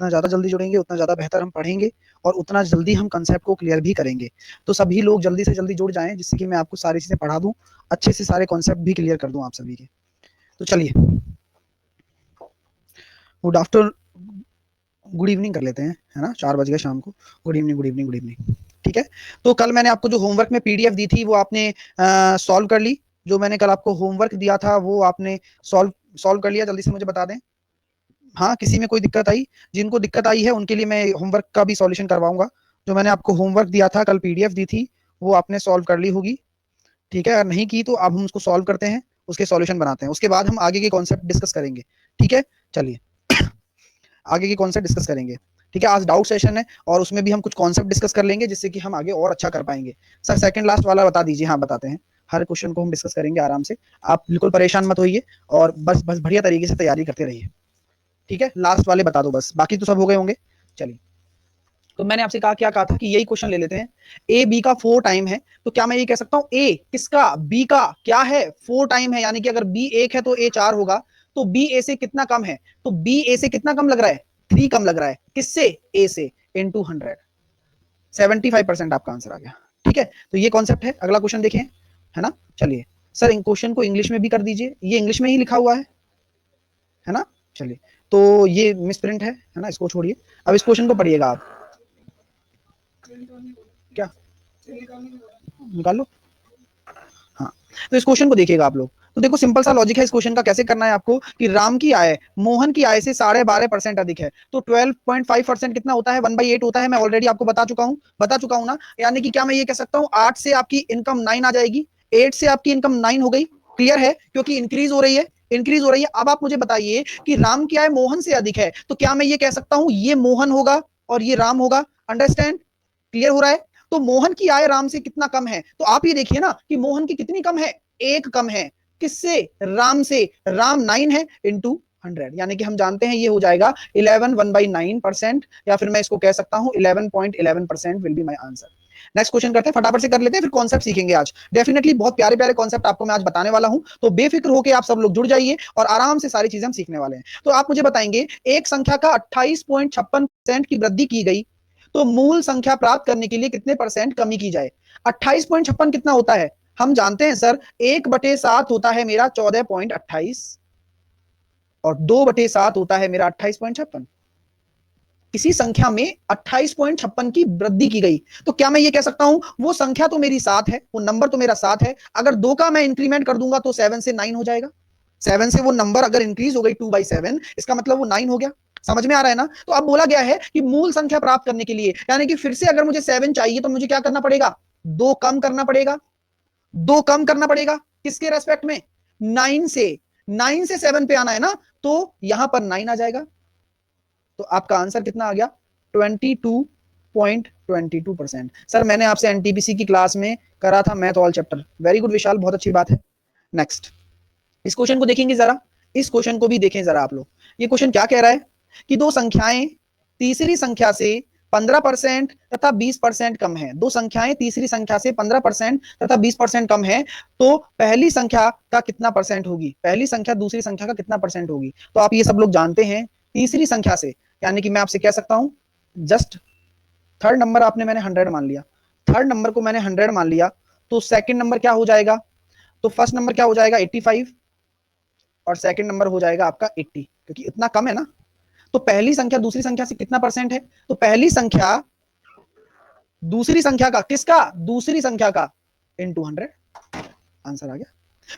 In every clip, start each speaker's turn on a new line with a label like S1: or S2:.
S1: जितना ज़्यादा जल्दी जुड़ेंगे उतना ज़्यादा बेहतर हम पढ़ेंगे और उतना जल्दी हम कंसेप्ट को क्लियर भी करेंगे। तो सभी लोग जल्दी से जल्दी जुड़ जाएँ जिससे कि मैं आपको सारी चीज़ें पढ़ा दूँ, अच्छे से सारे कॉन्सेप्ट भी क्लियर कर दूँ आप सभी के। तो चलिए, गुड आफ्टर गुड इवनिंग कर लेते हैं, है ना? 4 बज गए शाम को। Good evening, good evening, good evening. ठीक है? तो कल मैंने आपको जो होमवर्क में पीडीएफ दी थी वो आपने सॉल्व कर ली? जो मैंने कल आपको होमवर्क दिया था वो आपने सॉल्व सॉल्व कर लिया? जल्दी से मुझे बता दें। हाँ, किसी में कोई दिक्कत आई? जिनको दिक्कत आई है उनके लिए मैं होमवर्क का भी सॉल्यूशन करवाऊँगा। जो मैंने आपको होमवर्क दिया था, कल पीडीएफ दी थी, वो आपने सॉल्व कर ली होगी। ठीक है? अगर नहीं की तो अब हम उसको सॉल्व करते हैं, उसके सॉल्यूशन बनाते हैं। उसके बाद हम आगे के कॉन्सेप्ट डिस्कस करेंगे। ठीक है? चलिए। आगे के कॉन्सेप्ट डिस्कस करेंगे। ठीक है? आज डाउट सेशन है और उसमें भी हम कुछ कॉन्सेप्ट डिस्कस कर लेंगे जिससे कि हम आगे और अच्छा कर पाएंगे। सर सेकंड लास्ट वाला बता दीजिए। हाँ, बताते हैं। हर क्वेश्चन को हम डिस्कस करेंगे आराम से। आप बिल्कुल परेशान मत होइए और बस बस बढ़िया तरीके से तैयारी करते रहिए। ठीक है? लास्ट वाले बता दो बस, बाकी तो सब हो गए होंगे। चलिए, तो मैंने आपसे कहा, क्या कहा था कि यही क्वेश्चन ले लेते हैं। ए बी का 4 टाइम है, तो क्या मैं ये कह सकता हूँ ए किसका, बी का क्या है, 4 टाइम है, यानी कि अगर बी 1 है तो ए 4 होगा। तो बी ए से कितना कम है? तो बी ए से कितना कम लग रहा है? 3 कम लग रहा है। किससे? ए से। इनटू 100, 75% आपका आंसर आ गया। ठीक है? तो ये कॉन्सेप्ट है। अगला क्वेश्चन देखें, है ना? चलिए सर, इन क्वेश्चन को इंग्लिश में भी कर दीजिए, ये इंग्लिश में ही लिखा हुआ है ना? चलिए, तो ये मिस प्रिंट है ना? इसको छोड़िए, अब इस क्वेश्चन को पढ़िएगा आप। क्या निकाल लो? हाँ, तो इस क्वेश्चन को देखिएगा आप लोग। तो देखो, सिंपल सा लॉजिक है इस क्वेश्चन का। कैसे करना है आपको कि राम की आय मोहन की आय से 12.5% अधिक है, तो 12.5% कितना होता है? 1/8 होता है। मैं ऑलरेडी आपको बता चुका हूं ना। यानी कि क्या मैं ये कह सकता हूँ 8 से आपकी इनकम 9 आ जाएगी, 8 से आपकी इनकम 9 हो गई। क्लियर है? क्योंकि इंक्रीज हो रही है, इंक्रीज हो रही है। अब आप मुझे बताइए कि राम की आय मोहन से अधिक है, तो क्या मैं ये कह सकता हूँ ये मोहन होगा और ये राम होगा? अंडरस्टैंड? क्लियर हो रहा है? तो मोहन की आय राम से कितना कम है? तो आप ये देखिए ना कि मोहन की कितनी कम है? 1 कम है। किससे? राम से। राम 9 है इंटू 100, यानी कि हम जानते हैं ये हो जाएगा 11 1/9%, या फिर मैं इसको कह सकता हूं 11.11% will be my answer. Next question करते हैं, फटाफट से कर लेते हैं, फिर कॉन्सेप्ट सीखेंगे आज। डेफिनेटली बहुत प्यारे प्यारे कॉन्सेप्ट आपको मैं आज बताने वाला हूं, तो बेफिक्र होकर आप सब लोग जुड़ जाइए और आराम से सारी चीजें हम सीखने वाले हैं। तो आप मुझे बताएंगे, एक संख्या का 28.56% की वृद्धि की गई, तो मूल संख्या प्राप्त करने के लिए कितने परसेंट कमी की जाए? 28.56 कितना होता है? हम जानते हैं सर, 1/7 होता है मेरा 14.28 और 2/7 होता है मेरा 28.56। किसी संख्या में 28.56 की वृद्धि की गई, तो क्या मैं ये कह सकता हूं वो संख्या तो मेरी 7 है, वो नंबर तो मेरा 7 है, अगर 2 का मैं इंक्रीमेंट कर दूंगा तो 7 से 9 हो जाएगा। 7 से वो नंबर अगर इंक्रीज हो गई 2/7, इसका मतलब वो 9 हो गया। समझ में आ रहा है ना? तो अब बोला गया है कि मूल संख्या प्राप्त करने के लिए, यानी कि फिर से अगर मुझे 7 चाहिए तो मुझे क्या करना पड़ेगा? 2 कम करना पड़ेगा। 2 कम करना पड़ेगा किसके रेस्पेक्ट में? 9 से। 9 से 7 पे आना है ना, तो यहां पर 9 आ जाएगा। तो आपका आंसर कितना आ गया? 22.22%। सर मैंने आपसे एनटीपीसी की क्लास में करा था math all chapter. Very good Vishal, बहुत अच्छी बात है। नेक्स्ट, इस क्वेश्चन को देखेंगे जरा, इस क्वेश्चन को भी देखें जरा आप लोग। ये क्वेश्चन क्या कह रहा है कि दो संख्याएं तीसरी संख्या से 15% तथा 20% कम है। दो संख्याएं तीसरी संख्या से 15% तथा 20% कम है, तो पहली संख्या का कितना परसेंट होगी? पहली संख्या दूसरी संख्या का कितना परसेंट होगी? तो आप ये सब लोग जानते हैं, तीसरी संख्या से, यानी कि मैं आपसे कह सकता हूं जस्ट थर्ड नंबर आपने मैंने 100 मान लिया, थर्ड नंबर को मैंने 100 मान लिया, तो सेकंड नंबर क्या हो जाएगा? तो फर्स्ट नंबर क्या हो जाएगा? 85 और सेकंड नंबर हो जाएगा आपका 80, क्योंकि इतना कम है ना। तो पहली संख्या दूसरी संख्या से कितना परसेंट है? तो पहली संख्या दूसरी संख्या का, किसका? दूसरी संख्या का इनटू 100। आंसर आ गया।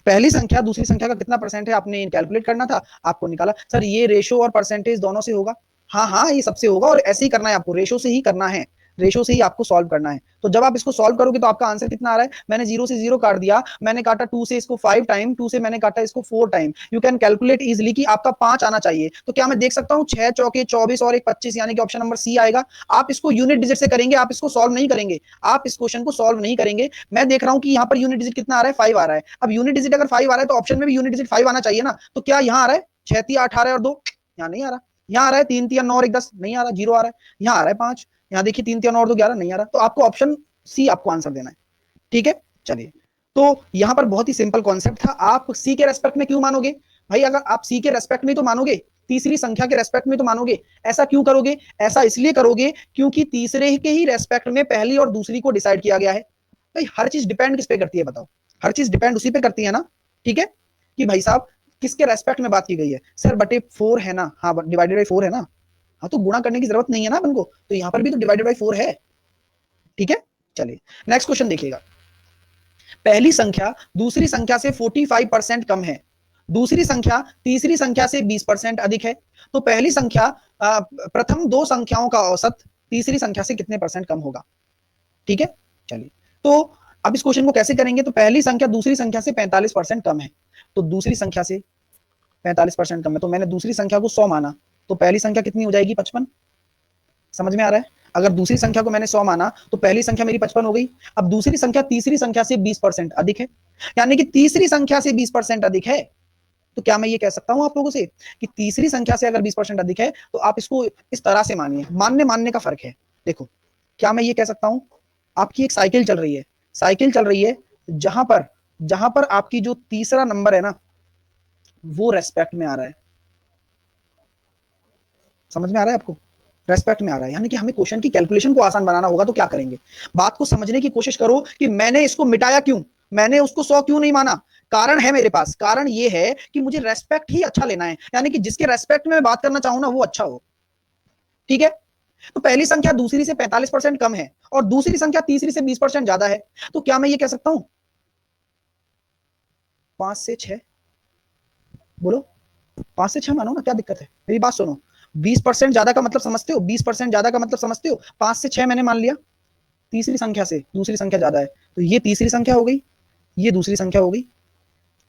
S1: पहली संख्या दूसरी संख्या का कितना परसेंट है आपने कैलकुलेट करना था, आपको निकाला। सर ये रेशो और परसेंटेज दोनों से होगा? हाँ हाँ, ये सबसे होगा और ऐसे ही करना है आपको, रेशो से ही करना है, रेशो से ही आपको सॉल्व करना है। तो जब आप इसको सॉल्व करोगे तो आपका आंसर कितना आ रहा है? मैंने 0 से 0 काट दिया, मैंने काटा 2 से इसको 5 टाइम, 2 से मैंने काटा इसको 4 time. You can calculate easily कि आपका 5 आना चाहिए। तो क्या मैं देख सकता हूँ 6 चौके 24 और 1 25, यानी कि ऑप्शन नंबर सी आएगा। आप इसको यूनिट डिजिट से करेंगे, आप इसको सॉल्व नहीं करेंगे, आप इस क्वेश्चन को सॉल्व नहीं करेंगे। मैं देख रहा हूँ कि यहाँ पर यूनिट डिजिट कितना आ रहा है? 5 आ रहा है। अब यूनिट डिजिट अगर 5 आ रहा है तो ऑप्शन में भी यूनिट डिजिट 5 आना चाहिए ना। तो क्या यहाँ आ रहा है 6 3 8 आ रहा है और 2? यहाँ नहीं आ रहा। यहाँ आ रहा है 3 3 9 और 1 10, नहीं आ रहा। 0 आ रहा है। यहाँ आ रहा है 5, यहाँ देखिए 3 3 और 2 11, नहीं आ रहा। तो आपको ऑप्शन सी आपको आंसर देना है। ठीक है, चलिए। तो यहां पर बहुत ही सिंपल कॉन्सेप्ट था। आप सी के रेस्पेक्ट में क्यों मानोगे? भाई अगर आप सी के रेस्पेक्ट में तो मानोगे, तीसरी संख्या के रेस्पेक्ट में तो मानोगे, ऐसा क्यों करोगे? ऐसा इसलिए करोगे क्योंकि तीसरे के ही रेस्पेक्ट में पहली और दूसरी को डिसाइड किया गया है। भाई हर चीज डिपेंड किस पे करती है बताओ? हर चीज डिपेंड उसी पे करती है ना। ठीक है, कि भाई साहब किसके रेस्पेक्ट में बात की गई है? सर बटे 4 है ना, हाँ डिवाइडेड बाई 4 है ना, हाँ तो गुणा करने की जरूरत नहीं है ना अपन को, तो यहाँ पर भी तो डिवाइडेड बाई 4 है। ठीक है, चलिए नेक्स्ट क्वेश्चन देखिएगा। पहली संख्या दूसरी संख्या से 45% कम है, दूसरी संख्या तीसरी संख्या से 20% अधिक है, तो पहली संख्या प्रथम दो संख्याओं का औसत तीसरी संख्या से कितने परसेंट कम होगा? ठीक है, चलिए तो अब इस क्वेश्चन को कैसे करेंगे? तो पहली संख्या दूसरी संख्या से 45% कम है, तो दूसरी संख्या से 45% कम है, तो मैंने दूसरी संख्या को 100 माना, तो पहली संख्या कितनी हो जाएगी? 55। समझ में आ रहा है? अगर दूसरी संख्या को मैंने 100 माना तो पहली संख्या मेरी 55 हो गई। अब दूसरी संख्या तीसरी संख्या से 20% अधिक है, यानी कि तीसरी संख्या से 20% अधिक है, तो क्या मैं ये कह सकता हूं आप लोगों से कि तीसरी संख्या से अगर 20% अधिक है तो आप इसको इस तरह से मानिए, मानने मानने का फर्क है। देखो क्या मैं ये कह सकता हूं, आपकी एक साइकिल चल रही है, साइकिल चल रही है, जहां पर आपकी जो तीसरा नंबर है ना वो रेस्पेक्ट में आ रहा है। समझ में आ रहा है आपको? रेस्पेक्ट में आ रहा है, यानी कि हमें क्वेश्चन की कैलकुलेशन को आसान बनाना होगा, तो क्या करेंगे? बात को समझने की कोशिश करो कि मैंने इसको मिटाया क्यों, मैंने उसको 100 क्यों नहीं माना। कारण है मेरे पास, कारण ये है कि मुझे रेस्पेक्ट ही अच्छा लेना है, यानी कि जिसके रेस्पेक्ट में मैं बात करना चाहूं ना वो अच्छा हो। ठीक है, तो पहली संख्या दूसरी से 45% कम है और दूसरी संख्या तीसरी से 20% ज्यादा है, तो क्या मैं ये कह सकता हूं 5 से 6? बोलो, 5 से 6 मानो ना, क्या दिक्कत है? मेरी बात सुनो, 20% ज्यादा का मतलब समझते हो? 20% ज्यादा का मतलब समझते हो? 5 से 6 मैंने मान लिया, तीसरी संख्या से दूसरी संख्या ज्यादा है, तो ये तीसरी संख्या हो गई, ये दूसरी संख्या हो गई।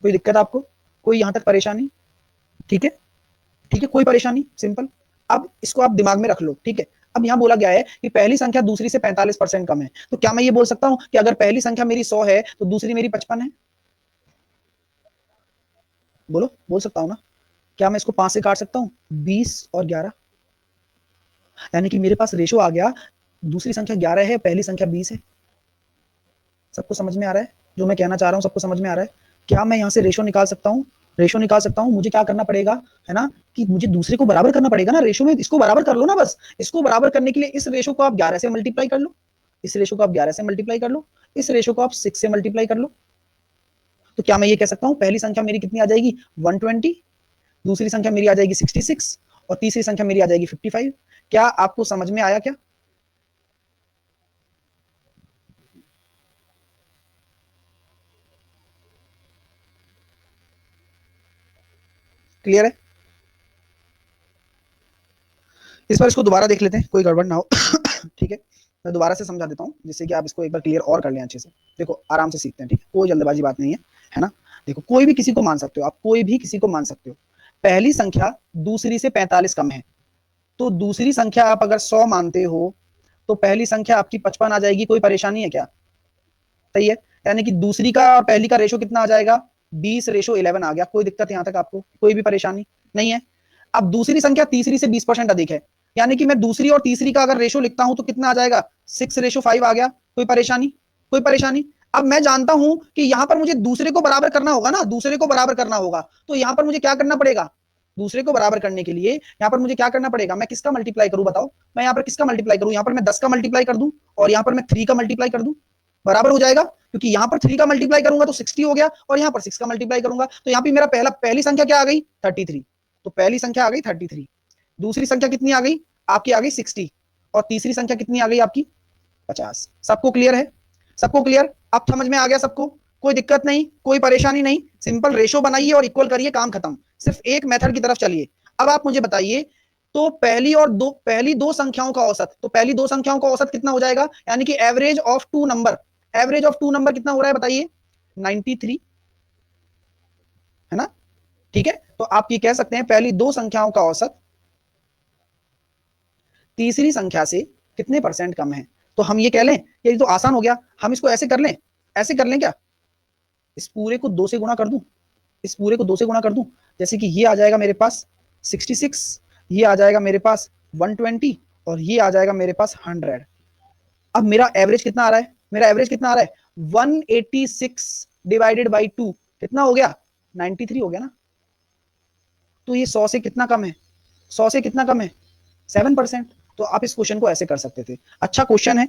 S1: कोई दिक्कत आपको? कोई यहां तक परेशानी? ठीक है, ठीक है, कोई परेशानी? सिंपल। अब इसको आप दिमाग में रख लो। ठीक है, अब यहां बोला गया है कि पहली संख्या दूसरी से 45% कम है, तो क्या मैं ये बोल सकता हूं कि अगर पहली संख्या मेरी 100 है तो दूसरी मेरी 55 है? बोलो, बोल सकता हूं ना? क्या मैं इसको 5 से काट सकता हूं? 20 और 11, यानी कि मेरे पास रेशो आ गया, दूसरी संख्या 11 है, पहली संख्या 20 है। सबको समझ में आ रहा है जो मैं कहना चाह रहा हूँ? सबको समझ में आ रहा है? क्या मैं यहाँ से रेशो निकाल सकता हूँ? रेशो निकाल सकता हूँ। मुझे क्या करना पड़ेगा, है ना, कि मुझे दूसरे को बराबर करना पड़ेगा ना रेशो में। इसको बराबर कर लो ना, बस इसको बराबर करने के लिए इस रेशो को आप 11 से मल्टीप्लाई कर लो, इस रेशो को आप 11 से मल्टीप्लाई कर लो, इस रेशो को आप 6 से मल्टीप्लाई कर लो। तो क्या मैं ये कह सकता हूँ पहली संख्या मेरी कितनी आ जाएगी? 120, दूसरी संख्या मेरी आ जाएगी 66 और तीसरी संख्या मेरी आ जाएगी 55। क्या आपको समझ में आया? क्या क्लियर है? इस बार इसको दोबारा देख लेते हैं, कोई गड़बड़ ना हो। ठीक है, मैं दोबारा से समझा देता हूँ जिससे कि आप इसको एक बार क्लियर और कर लें अच्छे से। देखो आराम से सीखते हैं, ठीक है, कोई जल्दबाजी बात नहीं है ना। देखो कोई भी किसी को मान सकते हो आप, कोई भी किसी को मान सकते हो। पहली संख्या दूसरी से 45 कम है, तो दूसरी संख्या आप अगर 100 मानते हो तो पहली संख्या आपकी 55 आ जाएगी। कोई परेशानी है क्या? सही है, यानी कि दूसरी का और पहली का रेशो कितना आ जाएगा? 20:11 आ गया। कोई दिक्कत यहां तक आपको? कोई भी परेशानी नहीं है? अब दूसरी संख्या तीसरी से 20% अधिक है, यानी कि मैं दूसरी और तीसरी का अगर रेशो लिखता हूं तो कितना आ जाएगा? 6:5 आ गया। कोई परेशानी? कोई परेशानी? अब मैं जानता हूं कि यहां पर मुझे दूसरे को बराबर करना होगा ना, दूसरे को बराबर करना होगा, तो यहां पर मुझे क्या करना पड़ेगा? दूसरे को बराबर करने के लिए यहां पर मुझे क्या करना पड़ेगा? मैं किसका मल्टीप्लाई करूं बताओ? मैं यहां पर किसका मल्टीप्लाई करूं? यहां पर मैं 10 का मल्टीप्लाई कर दूं और यहां पर मैं 3 का मल्टीप्लाई कर दूं, बराबर हो जाएगा, क्योंकि यहां पर 3 का मल्टीप्लाई करूंगा तो 60 हो गया और यहां पर 6 का मल्टीप्लाई करूंगा तो यहां पे मेरा पहली संख्या क्या आ गई? 33। तो पहली संख्या आ गई 33, दूसरी संख्या कितनी आ गई आपकी? आ गई 60 और तीसरी संख्या कितनी आ गई आपकी? 50। सबको क्लियर है? सबको क्लियर? अब समझ में आ गया सबको? कोई दिक्कत नहीं, कोई परेशानी नहीं। सिंपल रेशो बनाइए और इक्वल करिए, काम खत्म। सिर्फ एक मेथड की तरफ चलिए। अब आप मुझे बताइए, तो पहली दो संख्याओं का औसत, तो पहली दो संख्याओं का औसत कितना हो जाएगा? यानी कि average of two number, average of two number कितना हो रहा है बताइए? 93, है ना? ठीक है, तो आप ये कह सकते हैं पहली दो संख्याओं का औसत तीसरी संख्या से कितने परसेंट कम है। तो हम ये कह लें, ये तो आसान हो गया, हम इसको ऐसे कर लें, ऐसे कर लें क्या? इस पूरे को 2 से गुणा कर दूं, इस पूरे को 2 से गुणा कर दूं, जैसे कि ये आ जाएगा मेरे पास 66, ये आ जाएगा मेरे पास 120 और ये आ जाएगा मेरे पास 100। अब मेरा एवरेज कितना आ रहा है? मेरा एवरेज कितना आ रहा है? 186 डिवाइडेड बाई 2 कितना हो गया? 93 हो गया ना। तो ये 100 से कितना कम है, 100 से कितना कम है, 7%। तो आप इस क्वेश्चन को ऐसे कर सकते थे। अच्छा क्वेश्चन है,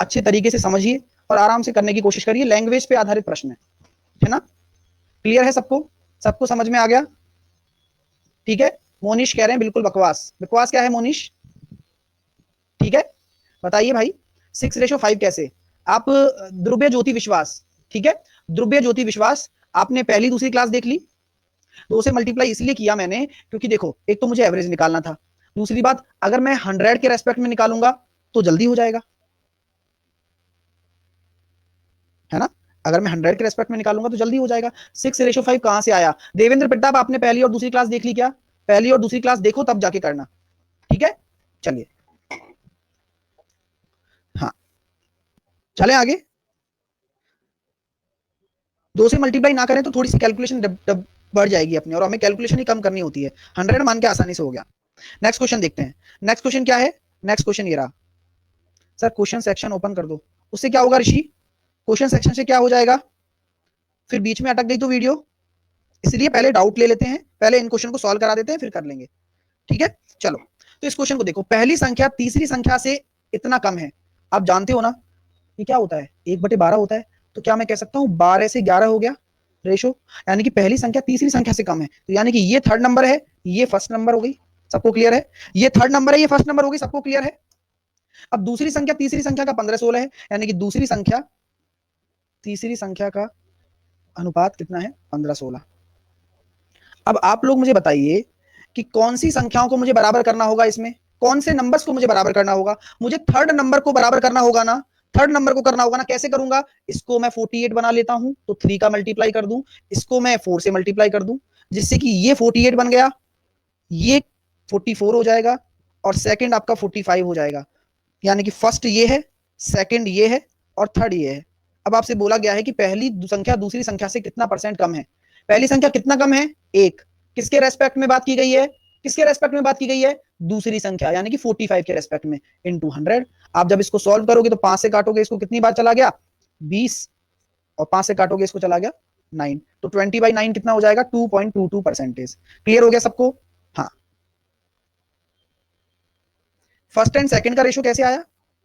S1: अच्छे तरीके से समझिए और आराम से करने की कोशिश करिए। लैंग्वेज पे आधारित प्रश्न है ना। क्लियर है सबको, सबको समझ में आ गया? ठीक है। मोनिश कह रहे हैं बिल्कुल बकवास। बकवास क्या है मोनिश? ठीक है, बताइए भाई 6:5 कैसे? आप ध्रुवीय ज्योति विश्वास, ठीक है, ध्रुवीय ज्योति विश्वास आपने पहली दूसरी क्लास देख ली। 2 से मल्टीप्लाई इसलिए किया मैंने क्योंकि देखो एक तो मुझे एवरेज निकालना था, दूसरी बात अगर मैं 100 के रेस्पेक्ट में निकालूंगा तो जल्दी हो जाएगा, है ना। अगर मैं 100 के रेस्पेक्ट में निकालूंगा तो जल्दी हो जाएगा। 6:5 कहां से आया? देवेंद्र प्रताप आपने पहली और दूसरी क्लास देख ली क्या? पहली और दूसरी क्लास देखो तब जाके करना, ठीक है। चलिए हाँ, चले आगे। 2 से मल्टीप्लाई ना करें तो थोड़ी सी कैलकुलेशन बढ़ जाएगी अपनी, और हमें कैलकुलेशन ही कम करनी होती है। 100 मान के आसानी से हो गया। नेक्स्ट क्वेश्चन देखते हैं। नेक्स्ट क्वेश्चन क्या है? नेक्स्ट क्वेश्चन ये रहा। सर क्वेश्चन सेक्शन ओपन कर दो। उससे क्या होगा ऋषि? क्वेश्चन सेक्शन से क्या हो जाएगा? फिर बीच में अटक गई तो वीडियो, इसलिए पहले डाउट ले लेते हैं, पहले इन क्वेश्चन को सॉल्व करा देते हैं फिर कर लेंगे, ठीक है। चलो तो इस क्वेश्चन को देखो, पहली संख्या तीसरी संख्या से इतना कम है। आप जानते हो ना ये क्या होता है, 1/12 होता है। तो क्या मैं कह सकता हूं 12 से 11 हो गया रेशो, यानी कि पहली संख्या तीसरी संख्या से कम है। तो यानी कि ये थर्ड नंबर है, ये फर्स्ट नंबर हो गई। सबको क्लियर है? ये थर्ड नंबर है, ये फर्स्ट नंबर हो गई। सबको क्लियर है? अब दूसरी संख्या तीसरी संख्या का 15-16 है, यानी कि दूसरी संख्या तीसरी संख्या का अनुपात कितना है? 15-16। अब आप लोग मुझे बताइए कि कौन सी संख्याओं को मुझे बराबर करना होगा, इसमें कौन से नंबर्स को मुझे बराबर करना होगा? मुझे थर्ड नंबर को बराबर करना होगा ना, थर्ड नंबर को करना होगा ना। कैसे करूंगा? इसको मैं 48 बना लेता हूं तो 3 का मल्टीप्लाई कर दूं, इसको मैं 4 से मल्टीप्लाई कर दूं, जिससे कि ये 48 बन गया, ये 44 हो जाएगा और सेकंड आपका 45 हो जाएगा। यानी कि फर्स्ट ये है, सेकंड ये है और थर्ड ये है। अब आपसे बोला गया है कि पहली संख्या दूसरी संख्या से कितना परसेंट कम है। पहली संख्या कितना कम है? 1। किसके रेस्पेक्ट में बात की गई है? किसके रेस्पेक्ट में बात की गई है? दूसरी संख्या, यानी कि 45 के रेस्पेक्ट में, इनटू 100। आप जब इसको सॉल्व करोगे तो 5 से काटोगे इसको, कितनी बार चला गया? 20। और 5 से काटोगे इसको, चला गया 9। तो 20/9 कितना हो जाएगा? 2.22%। क्लियर हो गया सबको? हाँ। फर्स्ट एंड सेकंड का रेशो कैसे आया?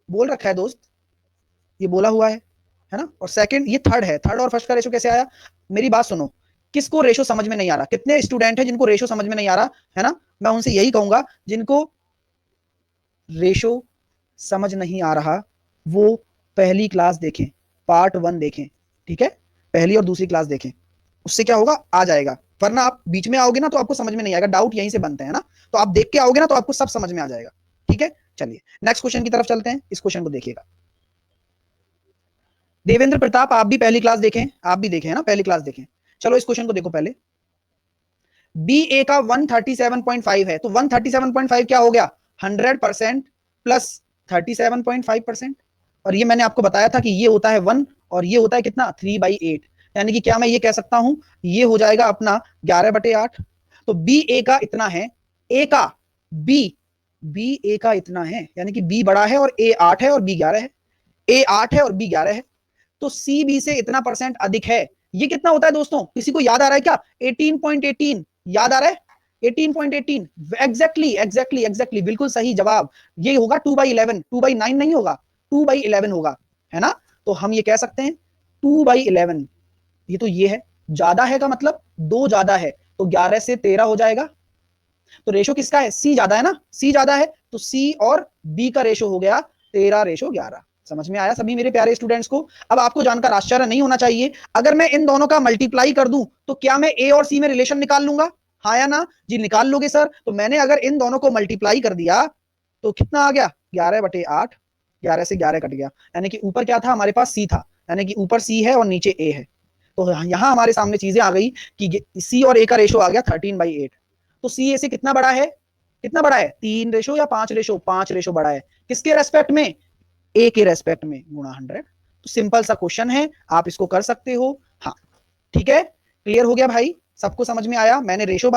S1: बोल रखा है दोस्त, ये बोला हुआ है ना। और सेकंड ये थर्ड है, थर्ड और फर्स्ट का रेशो कैसे आया? मेरी बात सुनो, किसको रेशो समझ में नहीं आ रहा? कितने स्टूडेंट हैं जिनको रेशो समझ में नहीं आ रहा है ना? मैं उनसे यही कहूंगा जिनको रेशो समझ नहीं आ रहा वो पहली क्लास देखें, पार्ट 1 देखें, ठीक है। पहली और दूसरी क्लास देखें, उससे क्या होगा, आ जाएगा। वरना आप बीच में आओगे ना तो आपको समझ में नहीं आएगा, डाउट यहीं से बनते हैं ना। तो आप देख के आओगे ना तो आपको सब समझ में आ जाएगा, ठीक है। चलिए नेक्स्ट क्वेश्चन की तरफ चलते हैं। इस क्वेश्चन को देखिएगा। देवेंद्र प्रताप आप भी पहली क्लास देखें, आप भी देखें है ना, पहली क्लास देखें। चलो इस क्वेश्चन को देखो पहले। बी ए का 137.5 है, तो 137.5 क्या हो गया? 100% प्लस 37.5%। और ये मैंने आपको बताया था कि ये होता है 1 और ये होता है कितना? 3/8। यानी कि क्या मैं ये कह सकता हूं ये हो जाएगा अपना 11/8। तो बी ए का इतना है, ए का बी बी ए का इतना है, यानी कि बी बड़ा है और ए 8 है और बी 11 है। ए 8 है और बी 11 है, तो सी बी से इतना परसेंट अधिक है। ये कितना होता है दोस्तों? किसी को याद आ रहा है क्या? 18.18 याद आ रहा है? 18.18 एग्जैक्टली एग्जैक्टली एग्जैक्टली, बिल्कुल सही जवाब। ये होगा 2/11, 2/9 नहीं होगा, 2/11 होगा, है ना। तो हम ये कह सकते हैं 2/11। ये तो ये है, ज्यादा है का मतलब 2 ज्यादा है, तो 11 से 13 हो जाएगा। तो रेशो किसका है? सी ज्यादा है ना, सी ज्यादा है, तो सी और बी का रेशो हो गया 13:11। समझ में आया सभी मेरे प्यारे स्टूडेंट्स को? अब आपको जानकर आश्चर्य नहीं होना चाहिए, अगर मैं इन दोनों का मल्टीप्लाई कर दूं तो क्या मैं ए और सी में रिलेशन निकाल लूंगा? हाँ या ना? जी निकाल लोगे सर। तो मैंने अगर इन दोनों को मल्टीप्लाई कर दिया तो कितना आ गया? 11/8। 11 से 11 कट गया, यानी कि ऊपर क्या था हमारे पास? सी था, यानी कि ऊपर सी है और नीचे ए है। तो यहां हमारे सामने चीजें आ गई कि सी और ए का रेशो आ गया 13/8। तो सी ए से कितना बड़ा है? कितना बड़ा है? 3 रेशो या 5 रेशो? 5 रेशो बड़ा है। किसके रेस्पेक्ट में? ए के रेस्पेक्ट में, गुणा 100। तो सिंपल सा क्वेश्चन है, आप इसको कर सकते हो। हाँ ठीक है, क्लियर हो गया भाई? सबको समझ में आया? मैंने रेशो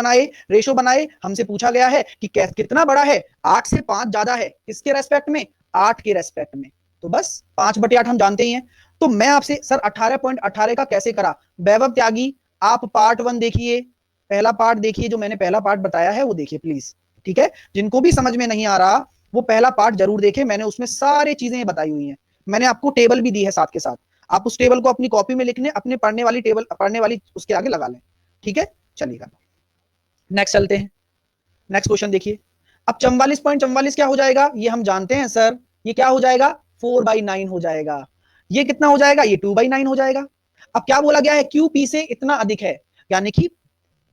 S1: बनाए, हमसे पूछा गया है कि कितना बड़ा है? 8 से 5 ज्यादा है, किसके रेस्पेक्ट में? 8 के रेस्पेक्ट में। तो बस 5/8 हम जानते ही हैं। तो मैं आपसे सर 18.18 का कैसे करा? वैभव त्यागी आप पार्ट 1 देखिए, पहला पार्ट देखिए, जो मैंने पहला पार्ट बताया है वो देखिए प्लीज, ठीक है। जिनको भी समझ में नहीं आ रहा वो पहला पार्ट जरूर देखे, मैंने उसमें सारी चीजें बताई हुई हैं। मैंने आपको टेबल भी दी है साथ के साथ, आप उस टेबल को अपनी कॉपी में लिखने, अपने पढ़ने वाली टेबल, पढ़ने वाली उसके आगे लगा लें, ठीक है। चलिएगा नेक्स्ट चलते हैं। नेक्स्ट क्वेश्चन देखिए। अब 44.44 क्या हो जाएगा, ये हम जानते हैं सर, ये क्या हो जाएगा, 4/9 हो जाएगा। ये कितना हो जाएगा, ये 2/9 हो जाएगा। अब क्या बोला गया है, क्यू पी से इतना अधिक है, यानी कि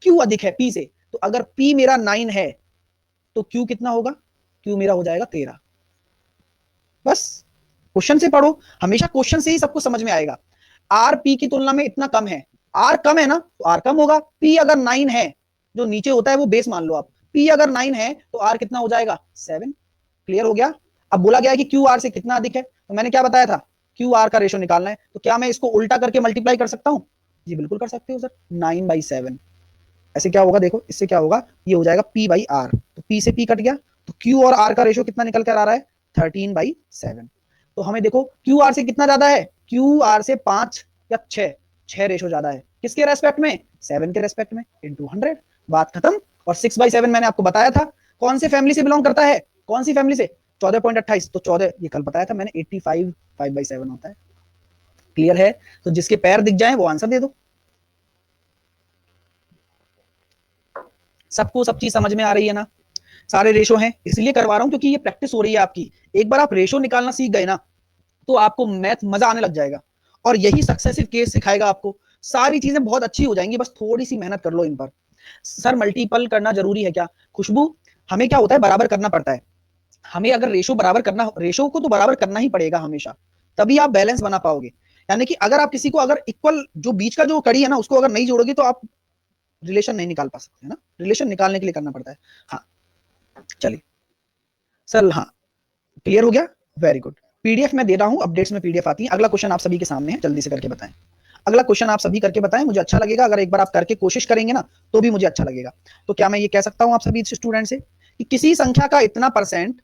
S1: क्यू अधिक है पी से, तो अगर पी मेरा 9 है तो क्यू कितना होगा, क्यू मेरा हो जाएगा 13। बस क्वेश्चन से पढ़ो, हमेशा क्वेश्चन से ही सब कुछ समझ में आएगा। आर पी की तुलना में इतना कम है, आर कम है ना तो आर कम होगा। पी अगर 9 है, जो नीचे होता है वो बेस मान लो आप, पी अगर 9 है तो आर कितना हो जाएगा, 7। क्लियर हो गया। अब बोला गया है कि क्यू आर से कितना अधिक है, तो मैंने क्या बताया था, क्यू आर का रेशो निकालना है, तो क्या मैं इसको उल्टा करके मल्टीप्लाई कर सकता हूं, जी बिल्कुल कर सकते हो सर, 9/7। ऐसे क्या होगा, देखो इससे क्या होगा, ये हो जाएगा P/R, तो P से P कट गया, तो Q और R का रेशो कितना निकल कर आ रहा है, 13/7। तो हमें देखो QR से कितना ज्यादा है, QR से 5 या 6 रेशो ज्यादा है, किसके रेस्पेक्ट में, 7 के रेस्पेक्ट में, इंटू 100, बात खत्म। और 6/7 मैंने आपको बताया था कौन से फैमिली से बिलोंग करता है, कौन सी फैमिली से, 14.28, तो 14 ये कल बताया था मैंने, 85 5/7 होता है। क्लियर है, तो जिसके पैर दिख जाए वो आंसर दे दो। सबको सब चीज समझ में आ रही है ना, सारे रेशो हैं, इसलिए करवा रहा हूं क्योंकि ये प्रैक्टिस हो रही है आपकी। एक बार आप रेशो निकालना सीख गए ना तो आपको मैथ मजा आने लग जाएगा, और यही सक्सेसिव केस सिखाएगा आपको। सारी चीजें बहुत अच्छी हो जाएंगी, बस थोड़ी सी मेहनत कर लो इन पर। सर मल्टीपल करना जरूरी है क्या, खुशबू, हमें क्या होता है, बराबर करना पड़ता है। हमें अगर रेशो बराबर करना, रेशो को तो बराबर करना ही पड़ेगा हमेशा, तभी आप बैलेंस बना पाओगे। यानी कि अगर आप किसी को, अगर इक्वल जो बीच का जो कड़ी है ना उसको अगर नहीं जोड़ोगे तो आप रिलेशन नहीं निकाल पा सकते, है ना, रिलेशन निकालने के लिए करना पड़ता है। हाँ चलिए सर, हाँ क्लियर हो गया, वेरी गुड। पीडीएफ में दे रहा हूं, अपडेट्स में पीडीएफ आती है। अगला क्वेश्चन आप सभी के सामने है, जल्दी से करके बताएं। अगला क्वेश्चन आप सभी करके बताएं, मुझे अच्छा लगेगा अगर एक बार आप करके कोशिश करेंगे ना तो भी मुझे अच्छा लगेगा। तो क्या मैं ये कह सकता हूं आप सभी स्टूडेंट से कि किसी संख्या का इतना परसेंट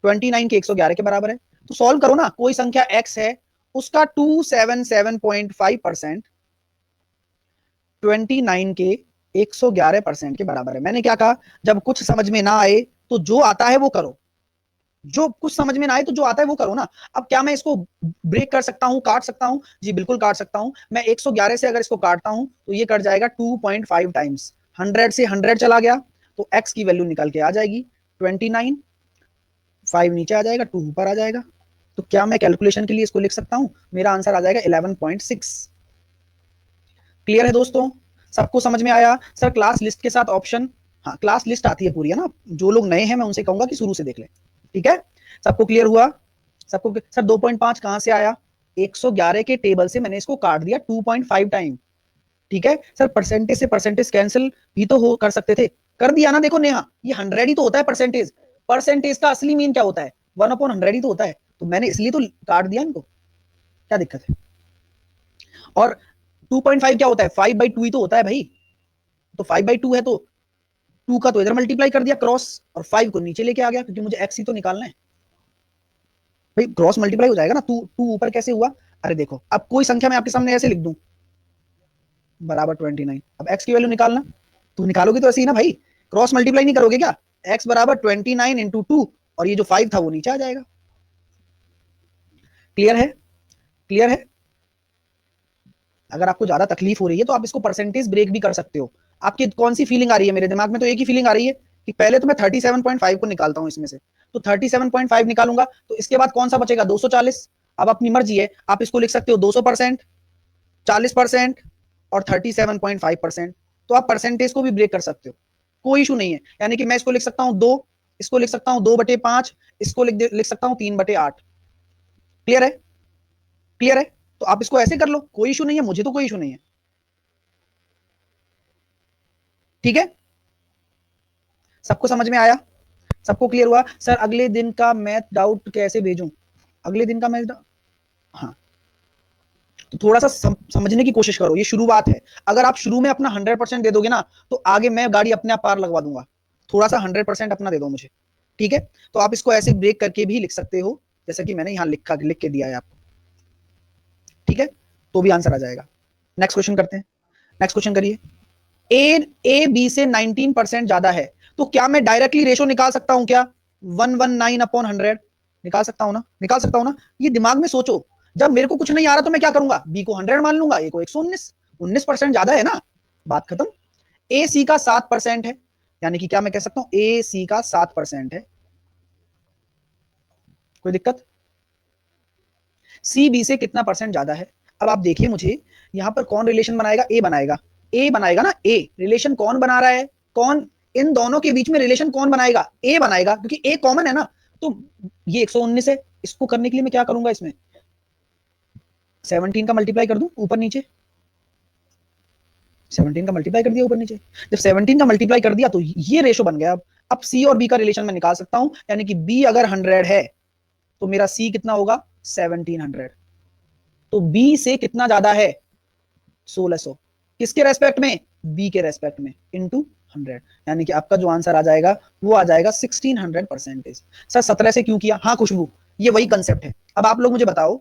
S1: 29 के 111 के बराबर है, तो सॉल्व करो ना, कोई संख्या एक्स है उसका 277.5% 29 के 111% के बराबर है। मैंने क्या कहा, जब कुछ समझ में ना आए तो जो आता है वो करो, जो कुछ समझ में ना आए तो जो आता है वो करो ना। अब क्या मैं इसको ब्रेक कर सकता हूं, काट सकता हूं, जी बिल्कुल काट सकता हूं। मैं 111 से अगर इसको काटता हूं तो ये कट जाएगा 2.5 टाइम्स, 100 से 100 चला गया तो x की वैल्यू निकल के आ जाएगी 29, 5 नीचे आ जाएगा, 2 ऊपर आ जाएगा। तो क्या मैं कैलकुलेशन के लिए इसको लिख सकता हूं, मेरा आंसर आ जाएगा 11.6। क्लियर है दोस्तों, सबको समझ में आया। सर क्लास लिस्ट के साथ ऑप्शन, हाँ क्लास लिस्ट आती है पूरी, है ना, जो लोग नए हैं मैं उनसे कहूंगा कि शुरू से देख लें, ठीक है। सबको क्लियर हुआ, सबको। सर 2.5 कहां से आया, 111 के टेबल से मैंने इसको काट दिया 2.5 टाइम, ठीक है। सर परसेंटेज से परसेंटेज कैंसिल भी तो हो कर सकते थे, कर दिया ना। देखो नेहा, ये 100 ही तो होता है परसेंटेज, परसेंटेज का असली मीन क्या होता है, 1/100 ही तो होता है, तो मैंने इसलिए तो काट दिया इनको, क्या दिक्कत है। और 2.5 क्या होता है, 5/2 ही तो होता है भाई, तो 5/2 है तो 2 का तो इधर मल्टीप्लाई कर दिया क्रॉस, और 5 को नीचे लेके आ गया क्योंकि मुझे एक्स ही तो निकालना है भाई। क्रॉस मल्टीप्लाई हो जाएगा ना, 2 ऊपर कैसे हुआ, अरे देखो अब कोई संख्या मैं आपके सामने ऐसे लिख दूं बराबर 29, अब एक्स की वैल्यू निकालना, तो निकालोगे तो ऐसे ही ना भाई, क्रॉस मल्टीप्लाई नहीं करोगे क्या, एक्स बराबर 29 इंटू 2, और ये जो 5 था वो नीचे आ जाएगा। क्लियर है, क्लियर है। अगर आपको ज्यादा तकलीफ हो रही है तो आप इसको परसेंटेज ब्रेक भी कर सकते हो। आपकी कौन सी फीलिंग आ रही है, मेरे दिमाग में तो एक ही फीलिंग आ रही है कि पहले तो मैं 37.5 को निकालता हूं इसमें से, तो 37.5 निकालूंगा तो इसके बाद कौन सा बचेगा, 240। अब अपनी मर्जी है, आप इसको लिख सकते हो 200%, 40% और 37.5%, तो आप परसेंटेज को भी ब्रेक कर सकते हो, कोई इशू नहीं है। यानी कि मैं इसको लिख सकता हूँ 2, इसको लिख सकता हूँ 2/5, इसको लिख सकता हूँ 3/8। क्लियर है, क्लियर है। तो आप इसको ऐसे कर लो, कोई इशू नहीं है, मुझे तो कोई इशू नहीं है, ठीक है। सबको समझ में आया, सबको क्लियर हुआ। सर अगले दिन का मैथ डाउट कैसे भेजूं, अगले दिन का मैथ, हाँ तो थोड़ा सा समझने की कोशिश करो, ये शुरुआत है। अगर आप शुरू में अपना 100% दे दोगे ना तो आगे मैं गाड़ी अपने आप पार लगवा दूंगा। थोड़ा सा 100% अपना दे दो मुझे, ठीक है। तो आप इसको ऐसे ब्रेक करके भी लिख सकते हो, जैसा कि मैंने यहाँ लिख के दिया है आपको, ठीक है, तो भी आंसर आ जाएगा। नेक्स्ट क्वेश्चन करते हैं, नेक्स्ट क्वेश्चन करिए। ए बी से 19% ज्यादा है, तो क्या मैं डायरेक्टली रेशो निकाल सकता हूं क्या? 119/100 निकाल सकता हूं ना? निकाल सकता हूं ना? ये दिमाग में सोचो, जब मेरे को कुछ नहीं आ रहा तो मैं क्या करूंगा? बी को 100 मान लूंगा, ए को 119, 19% ज्यादा है ना, बात खत्म। ए सी का 7% है, यानी कि क्या मैं कह सकता हूं ए सी का 7% है, कोई दिक्कत? सी बी से कितना परसेंट ज्यादा है? अब आप देखिए मुझे, यहां पर कौन रिलेशन बनाएगा? ए बनाएगा, ए बनाएगा ना, ए रिलेशन कौन बना रहा है? कौन इन दोनों के बीच में रिलेशन कौन बनाएगा? ए बनाएगा, क्योंकि ए कॉमन है ना। तो ये 119 है, इसको करने के लिए मैं क्या करूंगा? इसमें 17 का मल्टीप्लाई कर दूं ऊपर नीचे, 17 का मल्टीप्लाई कर दिया ऊपर नीचे। जब 17 का मल्टीप्लाई कर दिया तो ये रेशो बन गया। अब सी और बी का रिलेशन मैं निकाल सकता हूं, यानी कि बी अगर 100 है तो मेरा सी कितना होगा? 1700। तो बी से कितना ज्यादा है? 1600। किसके रेस्पेक्ट में? बी के रेस्पेक्ट में, इंटू 100, यानी कि आपका जो आंसर आ जाएगा वो आ जाएगा 1600%। सर 17 से क्यों किया? हाँ खुशबू, ये वही कंसेप्ट है। अब आप लोग मुझे बताओ,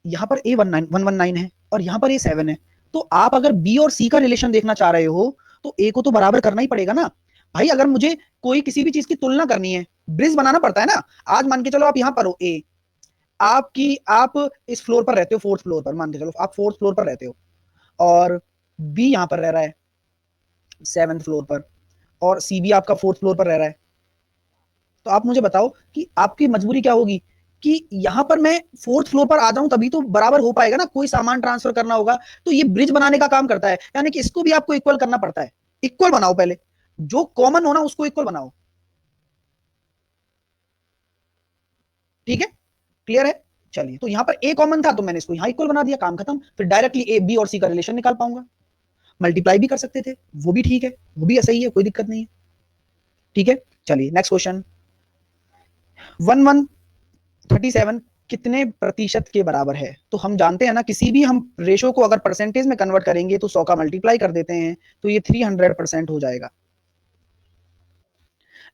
S1: यहाँ पर A119 है और यहाँ पर A7 है, तो आप अगर बी और सी का रिलेशन देखना चाह रहे हो तो ए को तो बराबर करना ही पड़ेगा ना भाई। अगर मुझे कोई किसी भी चीज की तुलना करनी है, ब्रिज बनाना पड़ता है ना। आज मान के चलो आप यहाँ पर हो, ए आपकी, आप इस फ्लोर पर रहते हो, फोर्थ फ्लोर पर, मान के चलो आप फोर्थ फ्लोर पर रहते हो, और बी यहां पर रह रहा है 7th फ्लोर पर, और सी भी आपका 4th फ्लोर पर रह रहा है। तो आप मुझे बताओ कि आपकी मजबूरी क्या होगी कि यहां पर मैं 4th फ्लोर पर आ जाऊं, तभी तो बराबर हो पाएगा ना, कोई सामान ट्रांसफर करना होगा। तो ये ब्रिज बनाने का काम करता है, यानी कि इसको भी आपको इक्वल करना पड़ता है। इक्वल बनाओ पहले, जो कॉमन हो ना उसको इक्वल बनाओ, ठीक है? क्लियर है? चलिए, तो यहां पर ए कॉमन था तो मैंने इसको यहां इक्वल बना दिया, काम खत्म। फिर डायरेक्टली ए बी और सी का रिलेशन निकाल पाऊंगा। मल्टीप्लाई भी कर सकते थे, वो भी ठीक है, वो भी सही है, कोई दिक्कत नहीं है, ठीक है? चलिए नेक्स्ट क्वेश्चन। 1137 कितने प्रतिशत के बराबर है? तो हम जानते हैं ना, किसी भी हम रेशो को अगर परसेंटेज में कन्वर्ट करेंगे तो 100 का मल्टीप्लाई कर देते हैं, तो ये 300% हो जाएगा।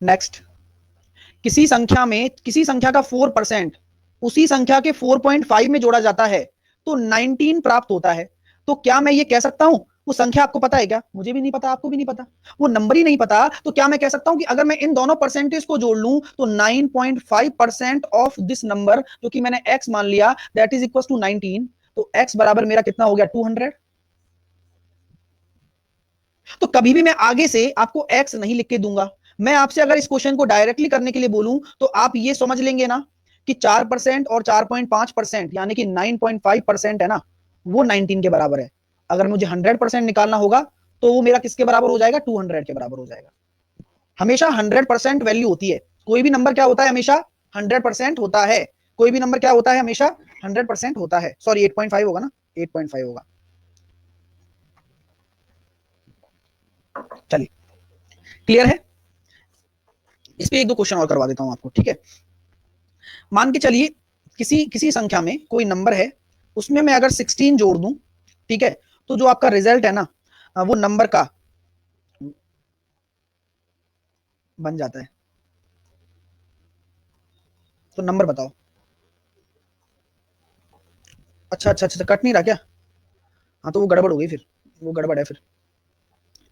S1: नेक्स्ट, किसी संख्या का 4% उसी संख्या के 4.5 में जोड़ा जाता है तो 19 प्राप्त होता है। तो क्या मैं ये कह सकता हूं, वो संख्या आपको पता है क्या? मुझे भी नहीं पता, आपको भी नहीं पता, वो नंबर ही नहीं पता, तो क्या मैं कह सकता हूं कि अगर मैं इन दोनों परसेंटेज को जोड़ लूं तो 9.5% ऑफ दिस नंबर, जो कि मैंने x मान लिया, दैट इज इक्वल टू 19, तो x बराबर मेरा कितना हो गया? 200। तो कभी भी मैं आगे से आपको x नहीं लिख के दूंगा। मैं आपसे अगर इस क्वेश्चन को डायरेक्टली करने के लिए बोलूं तो आप ये समझ लेंगे ना कि 4% और 4.5%, यानी कि 9.5% है ना, वो 19 के बराबर है। अगर मुझे 100% निकालना होगा तो वो मेरा किसके बराबर हो जाएगा? 200 के बराबर हो जाएगा। हमेशा 100% वैल्यू होती है, कोई भी नंबर क्या होता है? हमेशा 100% होता है। कोई भी नंबर क्या होता है? हमेशा 100% होता है। सॉरी 8.5 होगा ना, 8.5 होगा। चलिए, क्लियर है? इस पे एक दो क्वेश्चन और करवा देता हूं आपको, ठीक है? मान के चलिए किसी किसी संख्या में कोई नंबर है, उसमें मैं अगर 16 जोड़ दूं, ठीक है, तो जो आपका रिजल्ट है ना, वो नंबर का बन जाता है। तो नंबर बताओ। अच्छा अच्छा अच्छा, कट नहीं रहा क्या? हाँ तो वो गड़बड़ हो गई फिर, वो गड़बड़ है फिर,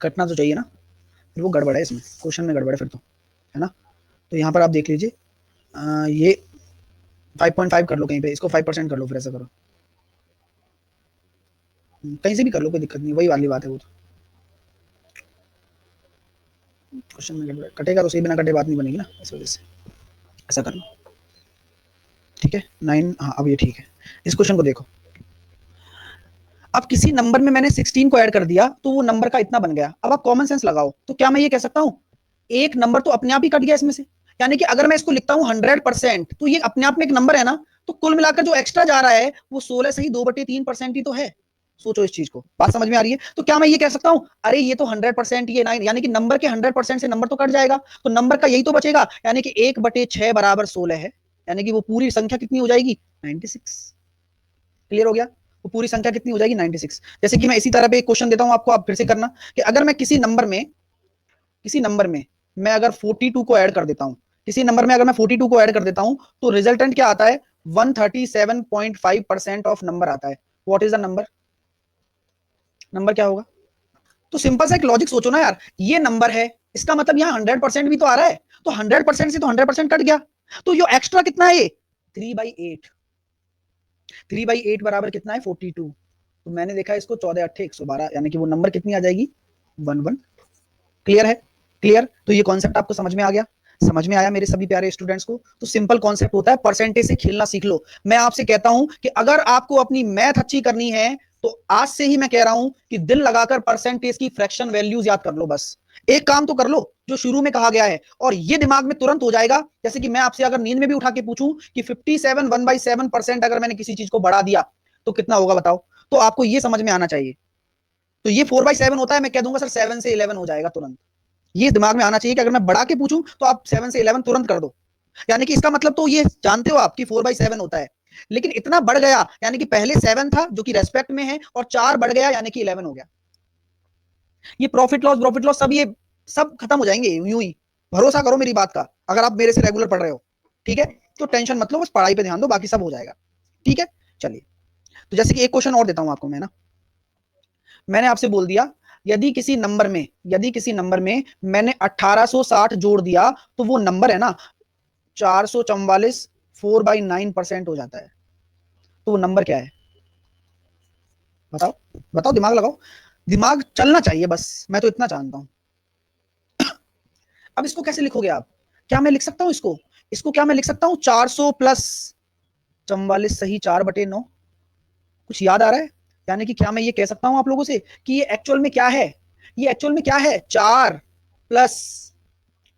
S1: कटना तो चाहिए ना, फिर वो गड़बड़ है, इसमें क्वेश्चन में गड़बड़ है फिर तो, है ना? तो यहाँ पर आप देख लीजिए, ये 5.5 कर लो कहीं पे, इसको 5% कर लो, फिर ऐसा करो, कहीं से भी कर लो, कोई दिक्कत नहीं, वही वाली बात है वो तो। क्वेश्चन में गड़बड़ कटेगा तो सही, बिना कटे बात नहीं बनेगी ना, इस वजह से ऐसा कर लो, ठीक है? 9, हाँ अब ये ठीक है। इस क्वेश्चन को देखो, अब किसी नंबर में मैंने 16 को ऐड कर दिया तो वो नंबर का इतना बन गया। अब आप कॉमन सेंस लगाओ, तो क्या मैं ये कह सकता हूं एक नंबर तो अपने आप ही कट गया इसमें से, यानी कि अगर मैं इसको लिखता हूं 100%, तो ये अपने आप में एक नंबर है ना, तो कुल मिलाकर जो एक्स्ट्रा जा रहा है वो 16 से ही 2/3% ही तो है। सोचो इस चीज को, बात समझ में आ रही है? तो क्या मैं ये कह सकता हूं अरे ये तो 100%, ये 9, यानी कि नंबर के 100% से नंबर तो कट जाएगा, तो नंबर का यही तो बचेगा, यानी कि 1/6 बराबर 16 है, यानी कि वो पूरी संख्या कितनी हो जाएगी? 96। क्लियर हो गया? वो पूरी संख्या कितनी हो जाएगी? 96। जैसे कि मैं इसी तरह पे एक क्वेश्चन देता हूं आपको, आप फिर से करना, कि अगर मैं किसी नंबर में मैं अगर 42 को ऐड कर देता हूं, किसी नंबर में अगर मैं 42 को ऐड कर देता हूं, तो रिजल्टेंट क्या आता है? 137.5% ऑफ नंबर आता है। What is the number? Number क्या होगा? तो सिंपल सा एक लॉजिक सोचो ना यार, ये नंबर है, इसका मतलब यहाँ 100% भी तो आ रहा है, तो 100% से तो 100% कट गया, तो ये एक्स्ट्रा कितना है, ये 3/8। 3/8 बराबर कितना है, 42। तो मैंने देखा इसको 14 8 112, यानी कि वो नंबर कितनी आ जाएगी, 11। क्लियर है, क्लियर। तो ये कॉन्सेप्ट आपको समझ में आ गया, समझ में आया मेरे सभी प्यारे स्टूडेंट्स को। तो सिंपल कॉन्सेप्ट होता है, परसेंटेज से खेलना सीख लो। मैं आपसे कहता हूं कि अगर आपको अपनी मैथ अच्छी करनी है तो आज से ही मैं कह रहा हूं कि दिल लगाकर परसेंटेज की फ्रैक्शन वैल्यूज याद कर लो। बस एक काम तो कर लो जो शुरू में कहा गया है, और ये दिमाग में तुरंत हो जाएगा। जैसे कि मैं आपसे अगर नींद में भी उठा के पूछूं कि 57 1/7% अगर मैंने किसी चीज को बढ़ा दिया तो कितना होगा बताओ, तो आपको ये समझ में आना चाहिए। तो ये 4/7 होता है, मैं कह दूंगा सर 7 से 11 हो जाएगा तुरंत। ये दिमाग में आना चाहिए कि अगर मैं बढ़ा के पूछूं तो आप 7 से 11 तुरंत कर दो। यानी कि इसका मतलब तो ये जानते हो आप कि 4/7 होता है, लेकिन इतना बढ़ गया, यानी कि पहले 7 था जो कि रेस्पेक्ट में है, और 4 बढ़ गया यानी कि 11 हो गया। ये प्रॉफिट लॉस सब, ये सब खत्म हो जाएंगे यूं ही। भरोसा करो मेरी बात का, अगर आप मेरे से रेगुलर पढ़ रहे हो, ठीक है, तो टेंशन मत लो, बस पढ़ाई पे ध्यान दो, बाकी सब हो जाएगा। ठीक है, चलिए। तो जैसे कि एक क्वेश्चन और देता हूं आपको मैं ना, मैंने आपसे बोल दिया यदि किसी नंबर में मैंने 1860 जोड़ दिया तो वो नंबर है ना 444 4/9% हो जाता है। तो वो नंबर क्या है, बताओ, बताओ, दिमाग लगाओ, दिमाग चलना चाहिए बस, मैं तो इतना जानता हूं। अब इसको कैसे लिखोगे आप, क्या मैं लिख सकता हूं इसको, क्या मैं लिख सकता हूं 400 प्लस 44 सही 4/9, कुछ याद आ रहा है? यानी कि क्या मैं ये कह सकता हूं आप लोगों से कि ये एक्चुअल में क्या है, ये एक्चुअल में क्या है, 4 प्लस